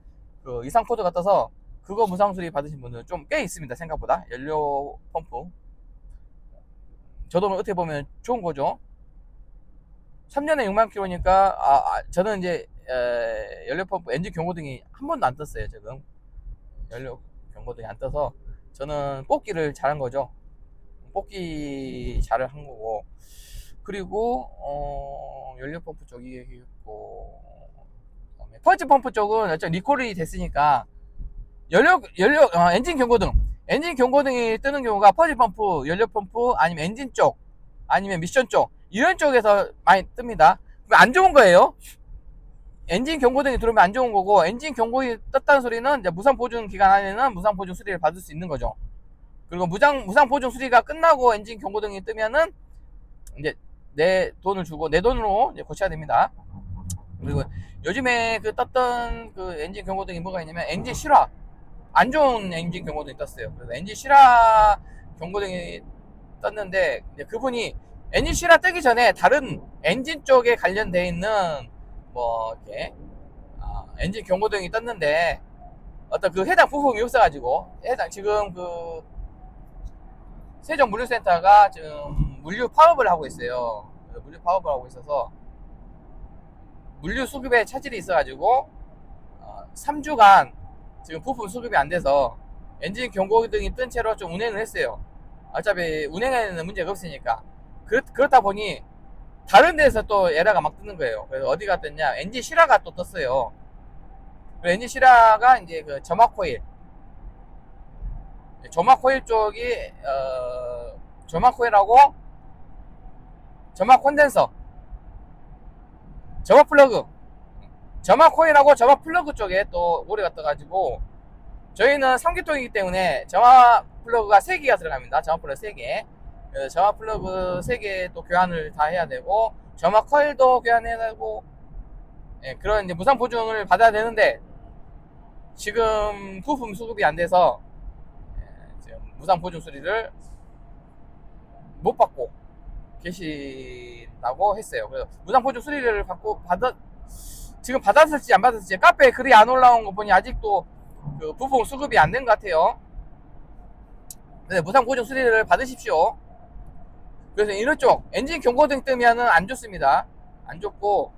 이상 코드가 떠서 그거 무상 수리 받으신 분들 좀 꽤 있습니다. 생각보다 연료 펌프. 저도 어떻게 보면 좋은 거죠. 3년에 6만 킬로니까 저는 이제 연료 펌프 엔진 경고등이 한 번도 안 떴어요. 지금 연료 경고등이 안 떠서 저는 뽑기를 잘한 거죠. 뽑기 잘을 한 거고, 그리고 연료 펌프 쪽이 있고, 퍼지 펌프 쪽은 리콜이 됐으니까 엔진 경고등이 뜨는 경우가 퍼지 펌프, 연료 펌프, 아니면 엔진 쪽, 아니면 미션 쪽, 이런 쪽에서 많이 뜹니다. 안 좋은 거예요. 엔진 경고등이 들어오면 안 좋은 거고, 엔진 경고등이 떴다는 소리는 이제 무상 보증 기간 안에는 무상 보증 수리를 받을 수 있는 거죠. 그리고 무상 보증 수리가 끝나고 엔진 경고등이 뜨면은 이제 내 돈으로 이제 고쳐야 됩니다. 그리고 요즘에 떴던 엔진 경고등이 뭐가 있냐면 엔진 실화, 안 좋은 엔진 경고등이 떴어요. 그래서 엔진 실화 경고등이 떴는데 그분이 엔진 실화 뜨기 전에 다른 엔진 쪽에 관련돼 있는 이렇게 엔진 경고등이 떴는데 어떤 해당 부품이 없어가지고 지금 세종 물류센터가 지금 물류 파업을 하고 있어요. 물류 파업을 하고 있어서 물류 수급에 차질이 있어가지고 3주간 지금 부품 수급이 안 돼서 엔진 경고등이 뜬 채로 좀 운행을 했어요. 어차피 운행에는 문제가 없으니까. 그렇다 보니 다른 데서 또 에러가 막 뜨는 거예요. 그래서 어디가 떴냐? 엔진 실화가 또 떴어요. 엔진 실화가 이제 점화 코일 쪽이 점화 코일하고 점화 콘덴서, 점화 플러그, 점화 코일하고 점화 플러그 쪽에 또 오류가 떠가지고 저희는 3기통이기 때문에 점화 플러그가 3개가 들어갑니다. 점화 플러그 3개. 점화 플러그 3개 또 교환을 다 해야 되고, 점화 코일도 교환해야 되고, 그런 이제 무상 보증을 받아야 되는데 지금 부품 수급이 안 돼서 지금 무상 보증 수리를 못 받고 계신다고 했어요. 그래서 무상 보증 수리를 지금 받았을지 안 받았을지 카페에 글이 안 올라온 거 보니 아직도 부품 수급이 안 된 것 같아요. 네, 무상 보증 수리를 받으십시오. 그래서 이런 쪽 엔진 경고등 뜨면은 안 좋습니다. 안 좋고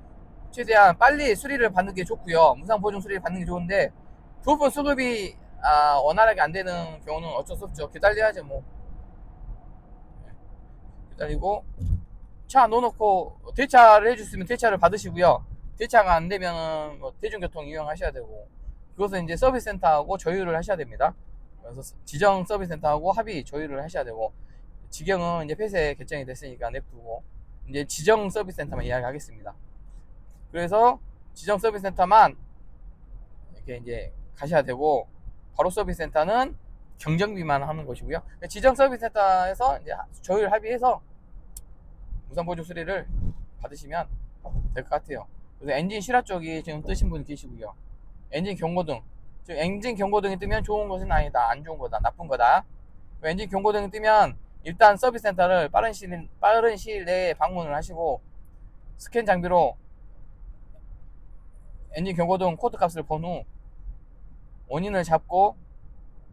최대한 빨리 수리를 받는 게 좋고요. 무상 보증 수리를 받는 게 좋은데 부품 수급이 원활하게 안 되는 경우는 어쩔 수 없죠. 기다려야죠 뭐. 기다리고 차 넣어놓고 대차를 해줬으면 대차를 받으시고요. 대차가 안 되면은 뭐 대중교통 이용하셔야 되고, 그것은 이제 서비스 센터하고 조율을 하셔야 됩니다. 그래서 지정 서비스 센터하고 합의 조율을 하셔야 되고, 지경은 이제 폐쇄 결정이 됐으니까 냅두고 이제 지정 서비스 센터만 이야기하겠습니다. 그래서 지정 서비스 센터만 이렇게 이제 가셔야 되고, 바로 서비스 센터는 경정비만 하는 것이고요. 지정 서비스 센터에서 이제 조율 합의해서 무상 보조 수리를 받으시면 될 것 같아요. 그래서 엔진 실화 쪽이 지금 뜨신 분이 계시고요. 엔진 경고등, 지금 엔진 경고등이 뜨면 좋은 것은 아니다, 안 좋은 거다, 나쁜 거다. 엔진 경고등이 뜨면 일단 서비스 센터를 빠른 시일 내에 방문을 하시고 스캔 장비로 엔진 경고등 코드 값을 본 후 원인을 잡고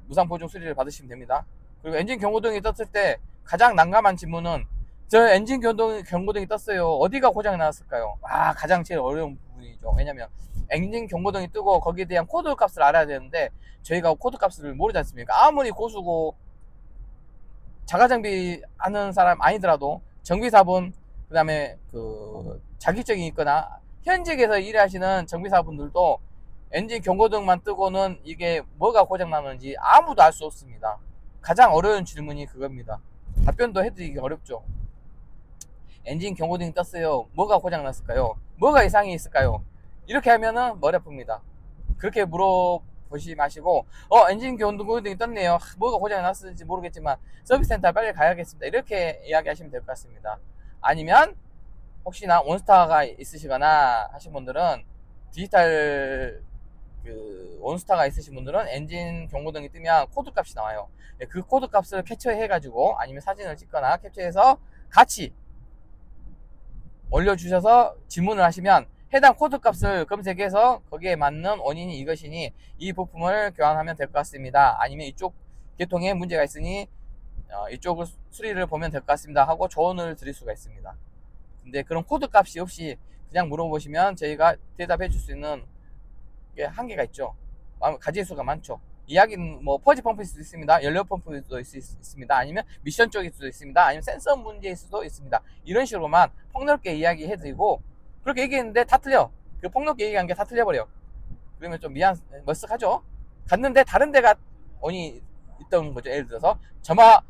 무상 보조 수리를 받으시면 됩니다. 그리고 엔진 경고등이 떴을 때 가장 난감한 질문은, 저 엔진 경고등이 떴어요, 어디가 고장이 나왔을까요? 가장 제일 어려운 부분이죠. 왜냐면 엔진 경고등이 뜨고 거기에 대한 코드 값을 알아야 되는데 저희가 코드 값을 모르지 않습니까? 아무리 고수고 자가정비 하는 사람 아니더라도 정비사분, 그 다음에 그 자격증이 있거나 현직에서 일하시는 정비사분들도 엔진 경고등만 뜨고는 이게 뭐가 고장나는지 아무도 알 수 없습니다. 가장 어려운 질문이 그겁니다. 답변도 해드리기 어렵죠. 엔진 경고등이 떴어요, 뭐가 고장났을까요? 뭐가 이상이 있을까요? 이렇게 하면은 머리 아픕니다. 그렇게 물어보시 마시고, 엔진 경고등이 떴네요, 뭐가 고장이 났을지 모르겠지만 서비스 센터 빨리 가야겠습니다, 이렇게 이야기하시면 될 것 같습니다. 아니면 혹시나 원스타가 있으시거나 하신 분들은 디지털 원스타가 있으신 분들은 엔진 경고등이 뜨면 코드 값이 나와요. 그 코드 값을 캡처해 가지고 아니면 사진을 찍거나 캡처해서 같이 올려주셔서 질문을 하시면 해당 코드 값을 검색해서 거기에 맞는 원인이 이것이니 이 부품을 교환하면 될 것 같습니다, 아니면 이쪽 계통에 문제가 있으니 이쪽을 수리를 보면 될 것 같습니다 하고 조언을 드릴 수가 있습니다. 근데 그런 코드 값이 없이 그냥 물어보시면 저희가 대답해 줄 수 있는 게 한계가 있죠. 가지수가 많죠. 이야기는 뭐 퍼지 펌프일 수도 있습니다, 연료 펌프일 수도 있습니다, 아니면 미션 쪽일 수도 있습니다, 아니면 센서 문제일 수도 있습니다. 이런 식으로만 폭넓게 이야기해드리고, 그렇게 얘기했는데 다 틀려, 그 폭넓게 얘기한 게 다 틀려버려. 그러면 좀 머쓱하죠. 갔는데 다른 데가 원이 있던 거죠. 예를 들어서 점화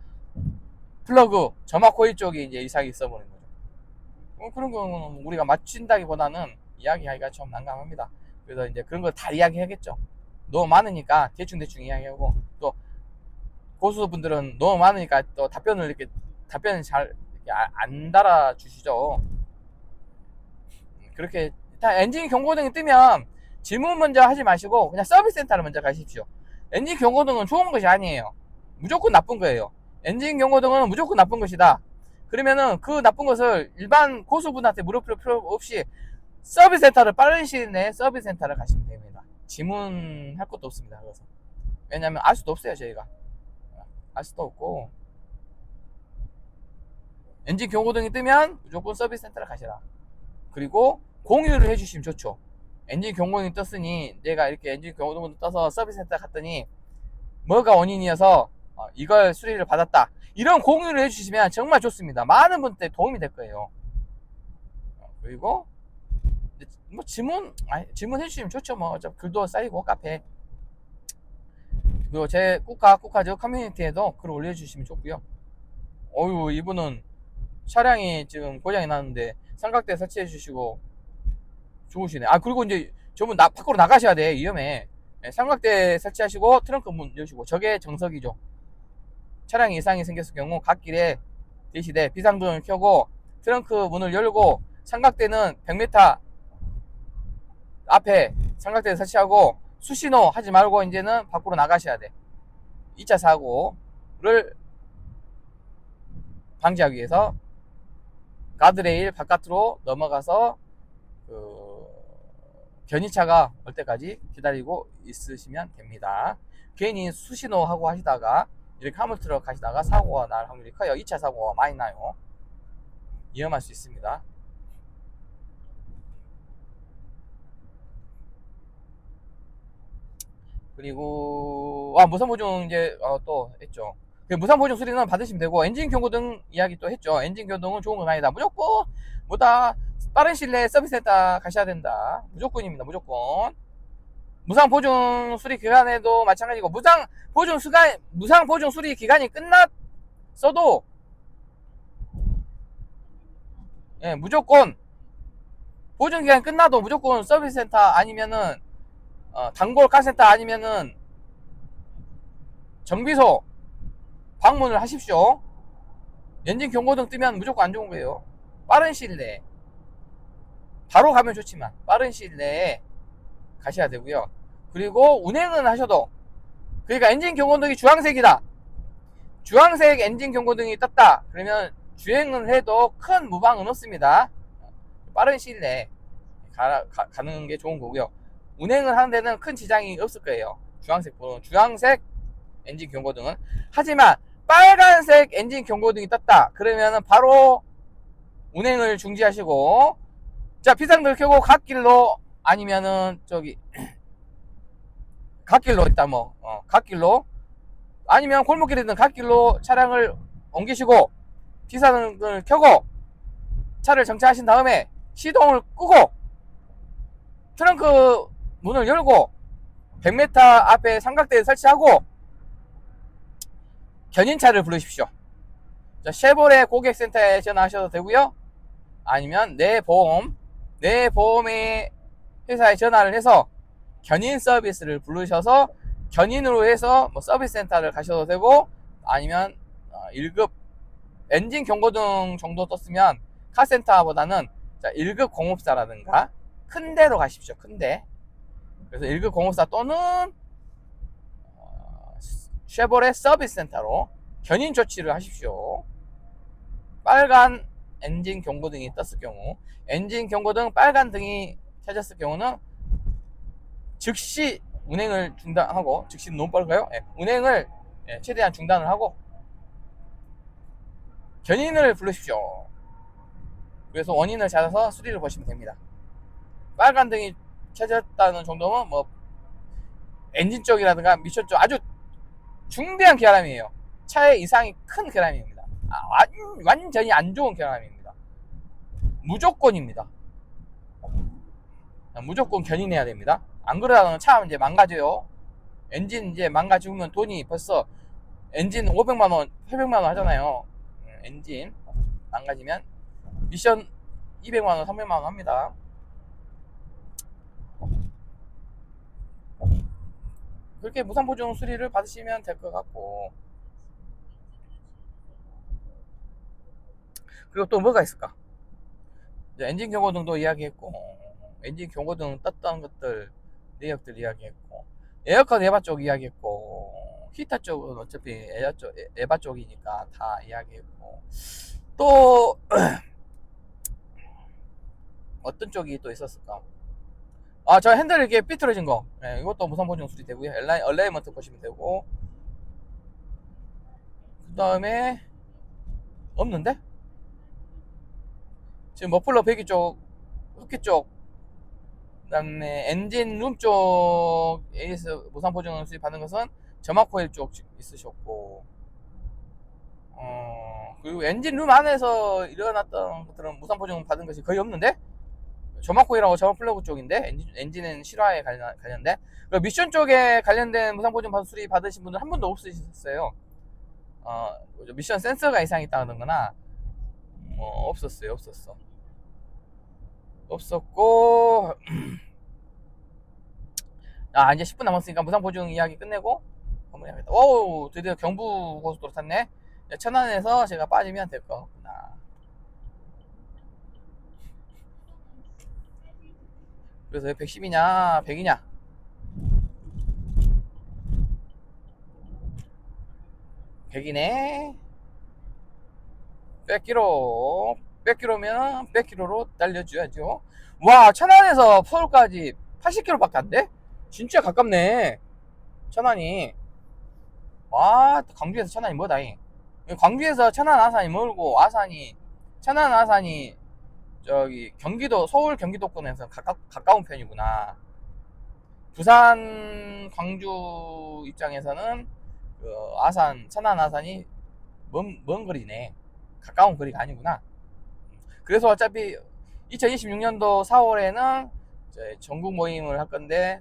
플러그, 점화 코일 쪽이 이제 이상이 있어버리는 거죠. 그런 거는 우리가 맞춘다기보다는 이야기하기가 좀 난감합니다. 그래서 이제 그런 거 다 이야기하겠죠. 너무 많으니까 대충 이야기하고, 또 고수분들은 너무 많으니까 또 답변을 잘 안 달아주시죠. 그렇게 엔진 경고등이 뜨면 질문 먼저 하지 마시고 그냥 서비스 센터를 먼저 가십시오. 엔진 경고등은 좋은 것이 아니에요. 무조건 나쁜 거예요. 엔진 경고등은 무조건 나쁜 것이다. 그러면은 그 나쁜 것을 일반 고수분한테 물어볼 필요 없이 서비스 센터를 빠른 시일 내에 서비스 센터를 가시면 됩니다. 질문할 것도 없습니다. 그래서 왜냐면 알 수도 없어요. 저희가 알 수도 없고, 엔진 경고등이 뜨면 무조건 서비스 센터를 가시라. 그리고 공유를 해주시면 좋죠. 엔진 경고등이 떴으니 내가 이렇게 엔진 경고등이 떠서 서비스 센터 갔더니 뭐가 원인이어서 이걸 수리를 받았다, 이런 공유를 해주시면 정말 좋습니다. 많은 분들 도움이 될 거예요. 그리고 뭐 질문 해주시면 좋죠. 뭐 어차피 글도 쌓이고 카페, 그리고 제 꾸카저 커뮤니티에도 글 올려주시면 좋고요. 어유, 이분은 차량이 지금 고장이 나는데 삼각대 설치해 주시고 좋으시네. 그리고 이제 저분 밖으로 나가셔야 돼, 위험해. 삼각대 설치하시고 트렁크 문 여시고, 저게 정석이죠. 차량 이상이 생겼을 경우 갓길에 대시대 비상등을 켜고 트렁크 문을 열고 삼각대는 100m 앞에 삼각대 설치하고 수신호 하지 말고 이제는 밖으로 나가셔야 돼. 2차 사고를 방지하기 위해서 가드레일 바깥으로 넘어가서 견인차가 올 때까지 기다리고 있으시면 됩니다. 괜히 수신호 하고 하시다가 이렇게 화물 트럭 가시다가 사고가 날 확률이 커요. 2차 사고가 많이 나요. 위험할 수 있습니다. 그리고 무상보증 이제 또 했죠. 무상보증 수리는 받으시면 되고, 엔진 경고등 이야기 또 했죠. 엔진 경고등은 좋은 건 아니다. 무조건 뭐다 빠른 시일 내에 서비스센터 가셔야 된다. 무조건입니다. 무조건. 무상보증 수리 기간에도 마찬가지고, 무상보증 수리 기간이 끝났어도 무조건 보증기간 끝나도 무조건 서비스센터 아니면은 단골 카센터 아니면은 정비소 방문을 하십시오. 엔진 경고등 뜨면 무조건 안 좋은 거예요. 빠른 시일 내에 바로 가면 좋지만 빠른 시일 내에 가셔야 되고요. 그리고 운행은 하셔도, 그러니까 엔진 경고등이 주황색이다, 주황색 엔진 경고등이 떴다 그러면 주행을 해도 큰 무방은 없습니다. 빠른 시일 내에 가는 게 좋은 거고요. 운행을 하는 데는 큰 지장이 없을 거예요. 주황색 엔진 경고등은. 하지만 빨간색 엔진 경고등이 떴다 그러면은 바로 운행을 중지하시고, 자, 비상등을 켜고 갓길로 아니면은 갓길로 일단 갓길로 아니면 골목길이든 갓길로 차량을 옮기시고 비상등을 켜고 차를 정차하신 다음에 시동을 끄고 트렁크 문을 열고 100m 앞에 삼각대를 설치하고 견인차를 부르십시오. 자, 쉐보레 고객센터에 전화하셔도 되고요. 아니면 내 보험의 회사에 전화를 해서 견인 서비스를 부르셔서 견인으로 해서 서비스 센터를 가셔도 되고, 아니면 1급 엔진 경고등 정도 떴으면 카센터보다는 1급 공업사라든가 큰 데로 가십시오. 큰 데. 그래서 1급 공업사 또는 쉐보레 서비스 센터로 견인 조치를 하십시오. 빨간 엔진 경고등이 떴을 경우, 엔진 경고등 빨간 등이 켜졌을 경우는 즉시 운행을 중단하고, 즉시는 너무 빠를까요? 운행을 최대한 중단을 하고 견인을 부르십시오. 그래서 원인을 찾아서 수리를 보시면 됩니다. 빨간 등이 켜졌다는 정도면 엔진 쪽이라든가 미션 쪽 아주 중대한 결함이에요. 차의 이상이 큰 결함입니다. 완전히 안 좋은 결함입니다. 무조건입니다. 무조건 견인해야 됩니다. 안 그러다가 차 이제 망가져요. 엔진 이제 망가지면 돈이 벌써, 엔진 500만원 800만원 하잖아요. 엔진 망가지면 미션 200만원 300만원 합니다. 그렇게 무상보증 수리를 받으시면 될 것 같고, 그리고 또 뭐가 있을까? 엔진 경고등도 이야기했고, 엔진 경고등 떴던 것들 내역들 이야기했고, 에어컨 에바 쪽 이야기했고, 히터 쪽은 어차피 에바 쪽이니까 다 이야기했고, 또 어떤 쪽이 또 있었을까? 저 핸들 이렇게 삐뚤어진 거, 이것도 무상보증 수리 되고요. 얼라이먼트 보시면 되고, 그 다음에 없는데? 지금 머플러 배기 쪽, 흡기 쪽, 그 다음에 엔진 룸 쪽에서 무상보증 수리 받는 것은 점화코일 쪽 있으셨고, 그리고 엔진 룸 안에서 일어났던 것들은 무상보증 받은 것이 거의 없는데? 점화코일하고 점화플러그 쪽인데, 엔진은 실화에 관련된. 미션 쪽에 관련된 무상보증 수리 받으신 분들 한 분도 없으셨어요. 미션 센서가 이상이 있다는 거나 없었어요. 없었고, 이제 10분 남았으니까 무상보증 이야기 끝내고 한번 해야겠다. 오, 드디어 경부 고속도로 탔네. 천안에서 제가 빠지면 될 것 같구나. 그래서 110이냐 100이냐, 백이네. 100km 100km로 달려줘야죠. 와, 천안에서 서울까지 80km밖에 안 돼? 진짜 가깝네, 천안이. 와, 광주에서 천안이 뭐다잉. 광주에서 천안 아산이 멀고, 아산이 천안 아산이 저기 경기도 서울 경기도권에서 가까운 편이구나. 부산 광주 입장에서는 그 아산 천안 아산이 먼 거리네. 가까운 거리가 아니구나. 그래서 어차피 2026년도 4월에는 전국 모임을 할 건데,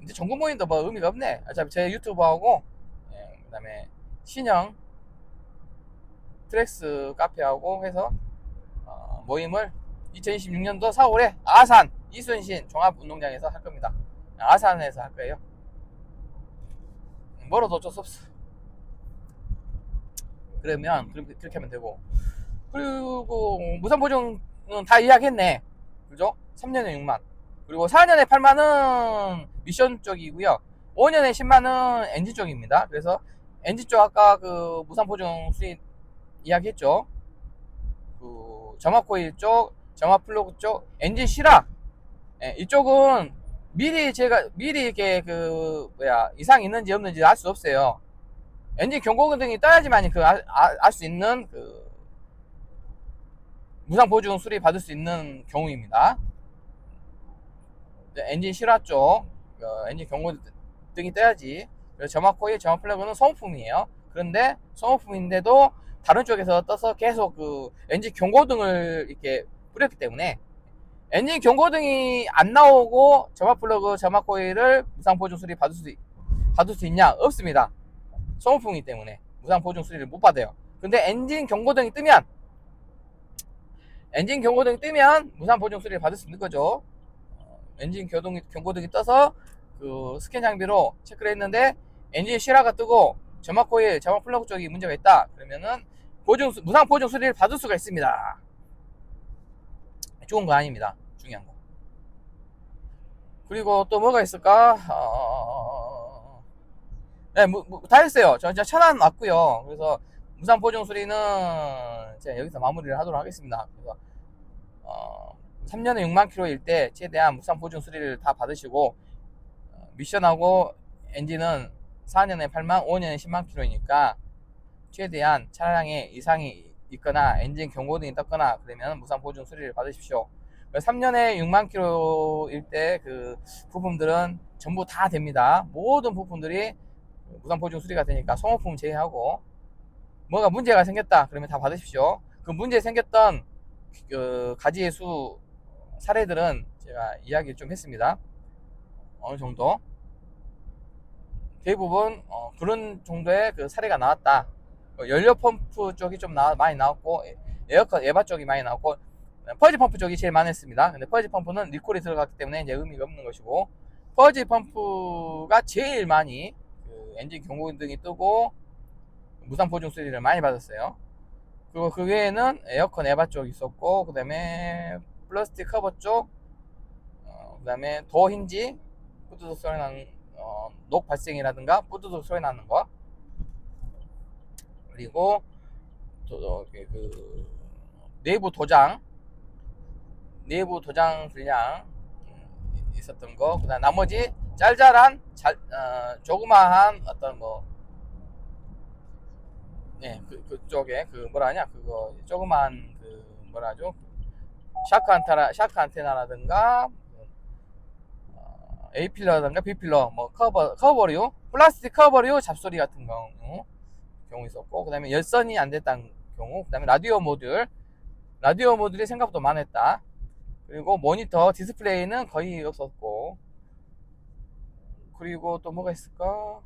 이제 전국 모임도 뭐 의미가 없네. 어차피 제 유튜브하고 그 다음에 신형 트랙스 카페하고 해서 모임을 2026년도 4월에 아산 이순신 종합운동장에서 할 겁니다. 아산에서 할 거예요. 멀어도 어쩔 수 없어. 그러면 그렇게 하면 되고, 그리고 무상보증은 다 이야기했네. 그죠? 3년에 6만, 그리고 4년에 8만은 미션 쪽이고요, 5년에 10만은 엔진 쪽입니다. 그래서 엔진 쪽 아까 그 무상보증 수익 이야기했죠. 그 점화코일 쪽, 점화플러그 쪽, 엔진 실화, 이쪽은 미리 이렇게 그 이상 있는지 없는지 알 수 없어요. 엔진 경고등이 떠야지만 알 수 있는 그 무상보증 수리 받을 수 있는 경우입니다. 엔진 실화 쪽 엔진 경고등이 떠야지. 점화코일, 점화플러그는 소모품이에요. 그런데 소모품인데도 다른 쪽에서 떠서 계속 그 엔진 경고등을 이렇게 뿌렸기 때문에, 엔진 경고등이 안 나오고 점화플러그, 점화코일을 무상보증 수리 받을 수 있냐? 없습니다. 소모품이기 때문에 무상보증 수리를 못 받아요. 근데 엔진 경고등이 뜨면 무상보증 수리를 받을 수 있는 거죠. 엔진 경고등이 떠서 그 스캔 장비로 체크를 했는데 엔진 실화가 뜨고 점화코일, 점화플러그 쪽이 문제가 있다. 그러면은 무상보증 수리를 받을 수가 있습니다. 좋은 거 아닙니다. 중요한 거. 그리고 또 뭐가 있을까? 네, 다 했어요. 저 천안 왔고요. 그래서 무상보증 수리는 제가 여기서 마무리를 하도록 하겠습니다. 그래서 3년에 6만 킬로일 때 최대한 무상보증 수리를 다 받으시고, 미션하고 엔진은 4년에 8만, 5년에 10만 킬로이니까 최대한 차량에 이상이 있거나 엔진 경고등이 떴거나 그러면 무상보증 수리를 받으십시오. 3년에 6만 킬로일 때 그 부품들은 전부 다 됩니다. 모든 부품들이 무상보증 수리가 되니까 소모품 제외하고, 뭐가 문제가 생겼다 그러면 다 받으십시오. 그 문제 생겼던 그 가지의 수 사례들은 제가 이야기 좀 했습니다. 어느 정도 대부분 그런 정도의 그 사례가 나왔다. 연료 펌프 쪽이 좀 많이 나왔고, 에어컨 에바 쪽이 많이 나왔고, 퍼지 펌프 쪽이 제일 많았습니다. 근데 퍼지 펌프는 리콜이 들어갔기 때문에 이제 의미가 없는 것이고, 퍼지 펌프가 제일 많이 그 엔진 경고등이 뜨고 무상보증 수리를 많이 받았어요. 그리고 그 외에는 에어컨 에바 쪽 있었고, 그 다음에 플라스틱 커버 쪽, 그 다음에 도어 힌지 뿌드득 소리 나는 녹 발생이라든가 뿌드득 소리 나는 거, 그리고 또 그 내부 도장 불량 있었던 거, 그 다음 나머지 짤짤한 조그마한 어떤 뭐 그쪽에 그 뭐라냐, 그거 조그마한 그 뭐라죠, 샤크 안테나라든가 A필러라든가 B필러, 뭐 커버류, 플라스틱 커버류 잡소리 같은 경우 있었고, 그 다음에 열선이 안 됐다는 경우, 그 다음에 라디오 모듈이 생각보다 많았다. 그리고 모니터 디스플레이는 거의 없었고, 그리고 또 뭐가 있을까?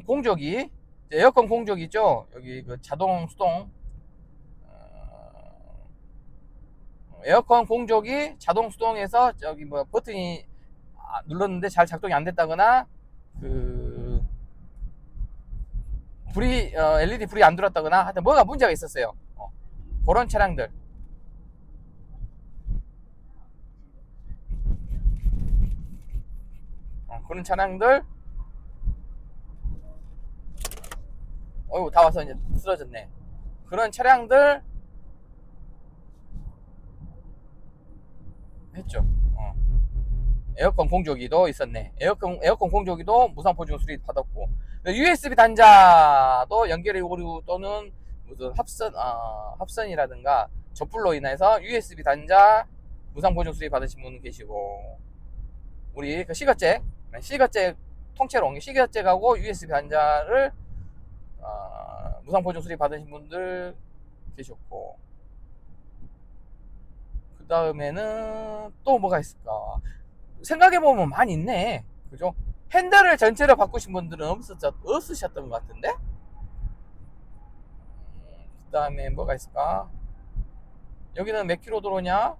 공조기, 에어컨 공조기 있죠. 여기 그 자동 수동, 에어컨 공조기 자동 수동에서 저기 뭐 버튼이 눌렀는데 잘 작동이 안 됐다거나, 그 불이 LED 불이 안 들어왔다거나, 하여튼 뭐가 문제가 있었어요. 그런 차량들, 다 와서 이제 쓰러졌네. 그런 차량들 했죠. 에어컨 공조기도 있었네. 에어컨 공조기도 무상보증 수리 받았고, USB 단자도 연결의 오류 또는 무슨 합선이라든가 접불로 인해서 USB 단자 무상 보증 수리 받으신 분 계시고, 우리 그 시가잭 통째로 시가잭하고 USB 단자를 무상 보증 수리 받으신 분들 계셨고, 그 다음에는 또 뭐가 있을까? 생각해보면 많이 있네. 그죠? 핸들을 전체로 바꾸신 분들은 없으셨던 것 같은데? 그 다음에 뭐가 있을까? 여기는 몇 킬로 도로냐?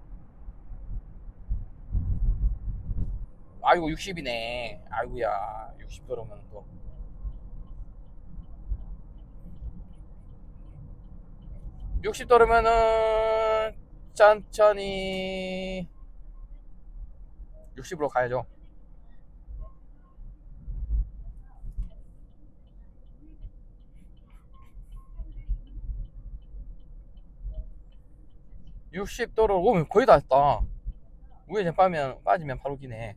아이고 60이네. 아이고야 60 도로면 또 60 도로면은 천천히 60으로 가야죠. (60도로) 오면 거의 다 했다. 우회전 빠지면 바로 기네.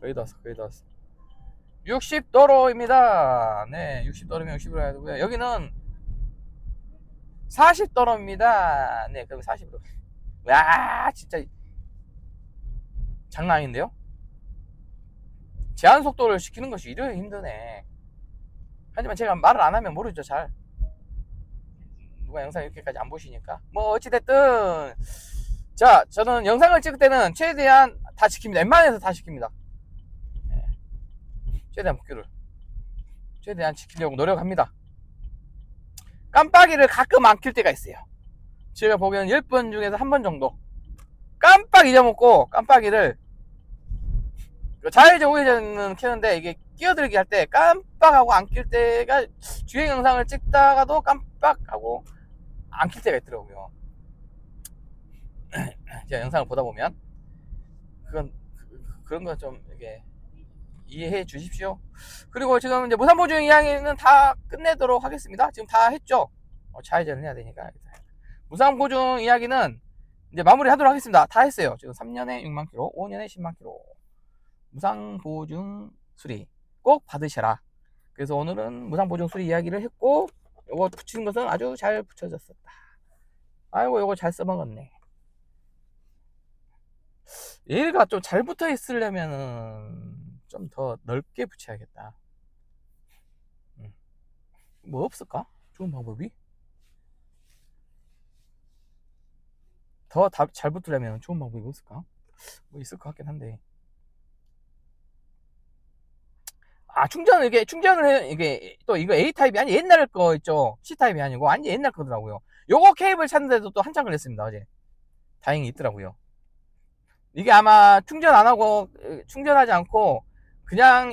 거의 다 왔어. 60도로입니다. 네, 60도로면 60으로 가야 되고요. 여기는 40도로입니다. 네, 그럼 40으로. 와, 진짜 장난 아닌데요? 제한 속도를 시키는 것이 이렇게 힘드네. 하지만 제가 말을 안 하면 모르죠, 잘. 누가 영상 이렇게까지 안 보시니까. 뭐, 어찌됐든. 자, 저는 영상을 찍을 때는 최대한 다 지킵니다. 웬만해서 다 지킵니다. 최대한 목표를. 최대한 지키려고 노력합니다. 깜빡이를 가끔 안 켤 때가 있어요. 제가 보기에는 10번 중에서 한 번 정도. 깜빡 잊어먹고 깜빡이를 좌회전 우회전은 켜는데 이게 끼어들기 할 때 깜빡하고 안 킬 때가 주행 영상을 찍다가도 깜빡하고 안 킬 때가 있더라고요. 제가 영상을 보다 보면 그런 거 좀 이게 이해해 주십시오. 그리고 지금 이제 무상보증 이야기는 다 끝내도록 하겠습니다. 지금 다 했죠. 좌회전을 해야 되니까. 무상보증 이야기는 이제 마무리 하도록 하겠습니다. 다 했어요. 지금 3년에 6만 킬로, 5년에 10만 킬로. 무상보증 수리 꼭 받으셔라. 그래서 오늘은 무상보증 수리 이야기를 했고, 요거 붙이는 것은 아주 잘 붙여졌었다. 아이고, 요거 잘 써먹었네. 얘가 좀 잘 붙어 있으려면은 좀 더 넓게 붙여야겠다. 뭐 없을까? 좋은 방법이? 더 잘 붙으려면 좋은 방법이 없을까? 뭐 있을 것 같긴 한데. 충전을 해. 이게 또 이거 A타입이 아니 옛날 거 있죠. C타입이 아니고 완전 옛날 거더라고요. 요거 케이블 찾는데도 또 한참 걸렸습니다, 어제. 다행히 있더라고요. 이게 아마 충전 안 하고, 충전하지 않고, 그냥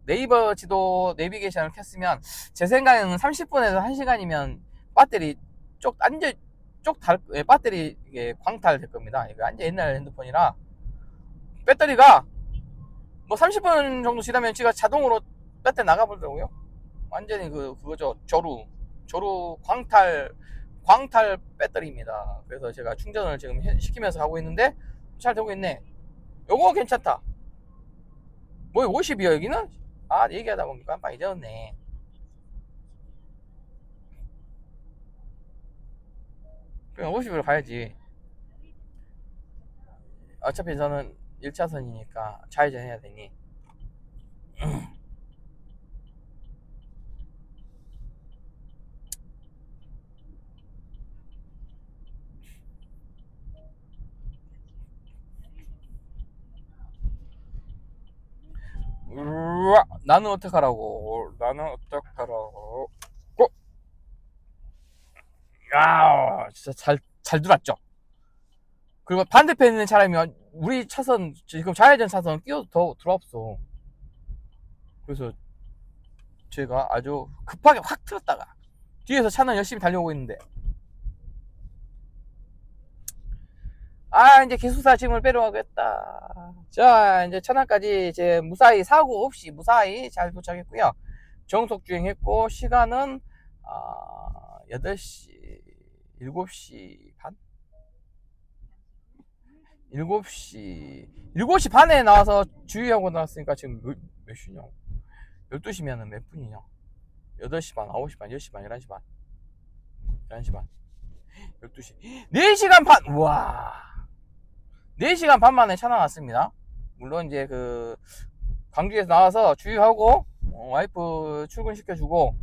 네이버 지도 내비게이션을 켰으면, 제 생각에는 30분에서 1시간이면 배터리 배터리 이게 광탈될 겁니다. 이거 완전 옛날 핸드폰이라, 배터리가 뭐 30분 정도 지나면 지가 자동으로 배터리 나가버리더라고요. 완전히 그거죠. 조루 광탈 배터리입니다. 그래서 제가 충전을 지금 시키면서 하고 있는데 잘 되고 있네. 요거 괜찮다. 뭐 50이요 여기는? 얘기하다 보니까 깜빡 잊었네. 그냥 50으로 가야지. 어차피 저는 1차선이니까 좌회전 해야 되니. 나는 어떡하라고. 야, 진짜 잘 들어왔죠. 그리고 반대편에 있는 사람이 우리 차선 지금 좌회전 차선 끼어도 더 들어왔어. 그래서 제가 아주 급하게 확 틀었다가 뒤에서 차는 열심히 달려오고 있는데, 이제 기숙사 짐을 빼러 가겠다. 자, 이제 천안까지 이제 무사히 사고 없이 무사히 잘 도착했고요. 정속 주행했고, 시간은 8시 7시 반? 7시 반에 나와서 주의하고 나왔으니까 지금 몇 시냐? 12시면은 몇 분이냐? 8시 반, 9시 반, 10시 반, 11시 반, 11시 반, 12시. 4시간 반! 우와. 4시간 반 만에 차 나왔습니다. 물론 이제 그 광주에서 나와서 주유하고 와이프 출근시켜주고,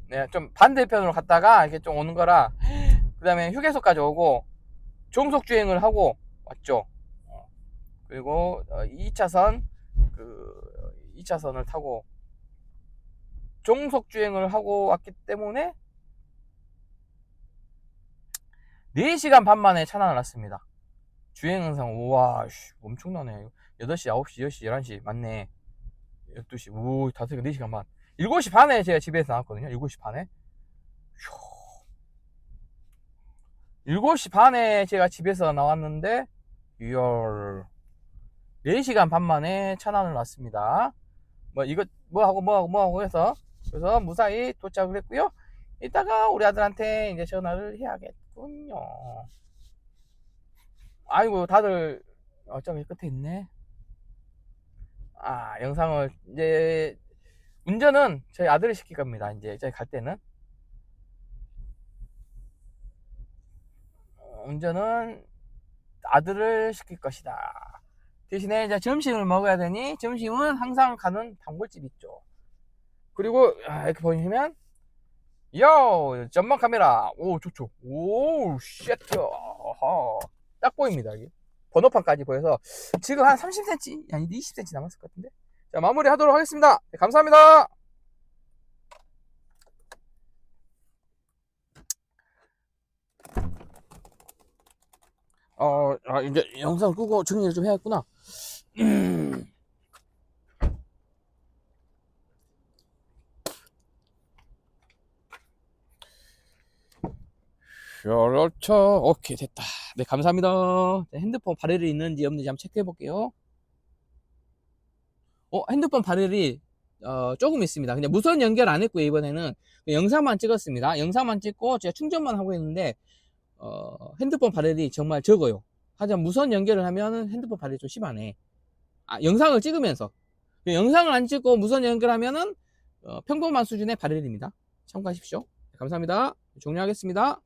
네, 좀 반대편으로 갔다가 이렇게 좀 오는 거라, 그 다음에 휴게소까지 오고 종속 주행을 하고 왔죠. 그리고 2차선 그 2차선을 타고 종속 주행을 하고 왔기 때문에 4시간 반 만에 차 나왔습니다. 주행은상 우와 엄청나네. 8시, 9시, 10시, 11시 맞네. 12시 오 다섯 4시간 반. 7시 반에 제가 집에서 나왔거든요. 7시 반에. 7시 반에 제가 집에서 나왔는데 리얼 4시간 반 만에 차난을 났습니다. 뭐 이거 뭐하고 해서 그래서 무사히 도착을 했고요. 이따가 우리 아들한테 이제 전화를 해야겠군요. 아이고 다들 저기 끝에 있네. 아 영상을 이제 운전은 저희 아들이 시킬 겁니다. 이제 저희 갈 때는 운전은 아들을 시킬 것이다. 대신에 이제 점심을 먹어야 되니 점심은 항상 가는 단골집 있죠. 그리고 이렇게 보시면 요 전방 카메라 오 좋죠. 오 쉣. 딱 보입니다. 여기 번호판까지 보여서 지금 한 30cm 아니 20cm 남았을 것 같은데. 자 마무리 하도록 하겠습니다. 네, 감사합니다. 이제 영상을 끄고 정리를 좀 해야겠구나. 그렇죠. 오케이 됐다. 네 감사합니다. 핸드폰 발열이 있는지 없는지 한번 체크해 볼게요. 핸드폰 발열이 조금 있습니다. 그냥 무선 연결 안 했고요. 이번에는 영상만 찍었습니다. 영상만 찍고 제가 충전만 하고 있는데 핸드폰 발열이 정말 적어요. 하지만 무선 연결을 하면 핸드폰 발열이 좀 심하네. 영상을 찍으면서 영상을 안 찍고 무선 연결하면은 평범한 수준의 발열입니다. 참고하십시오. 감사합니다. 종료하겠습니다.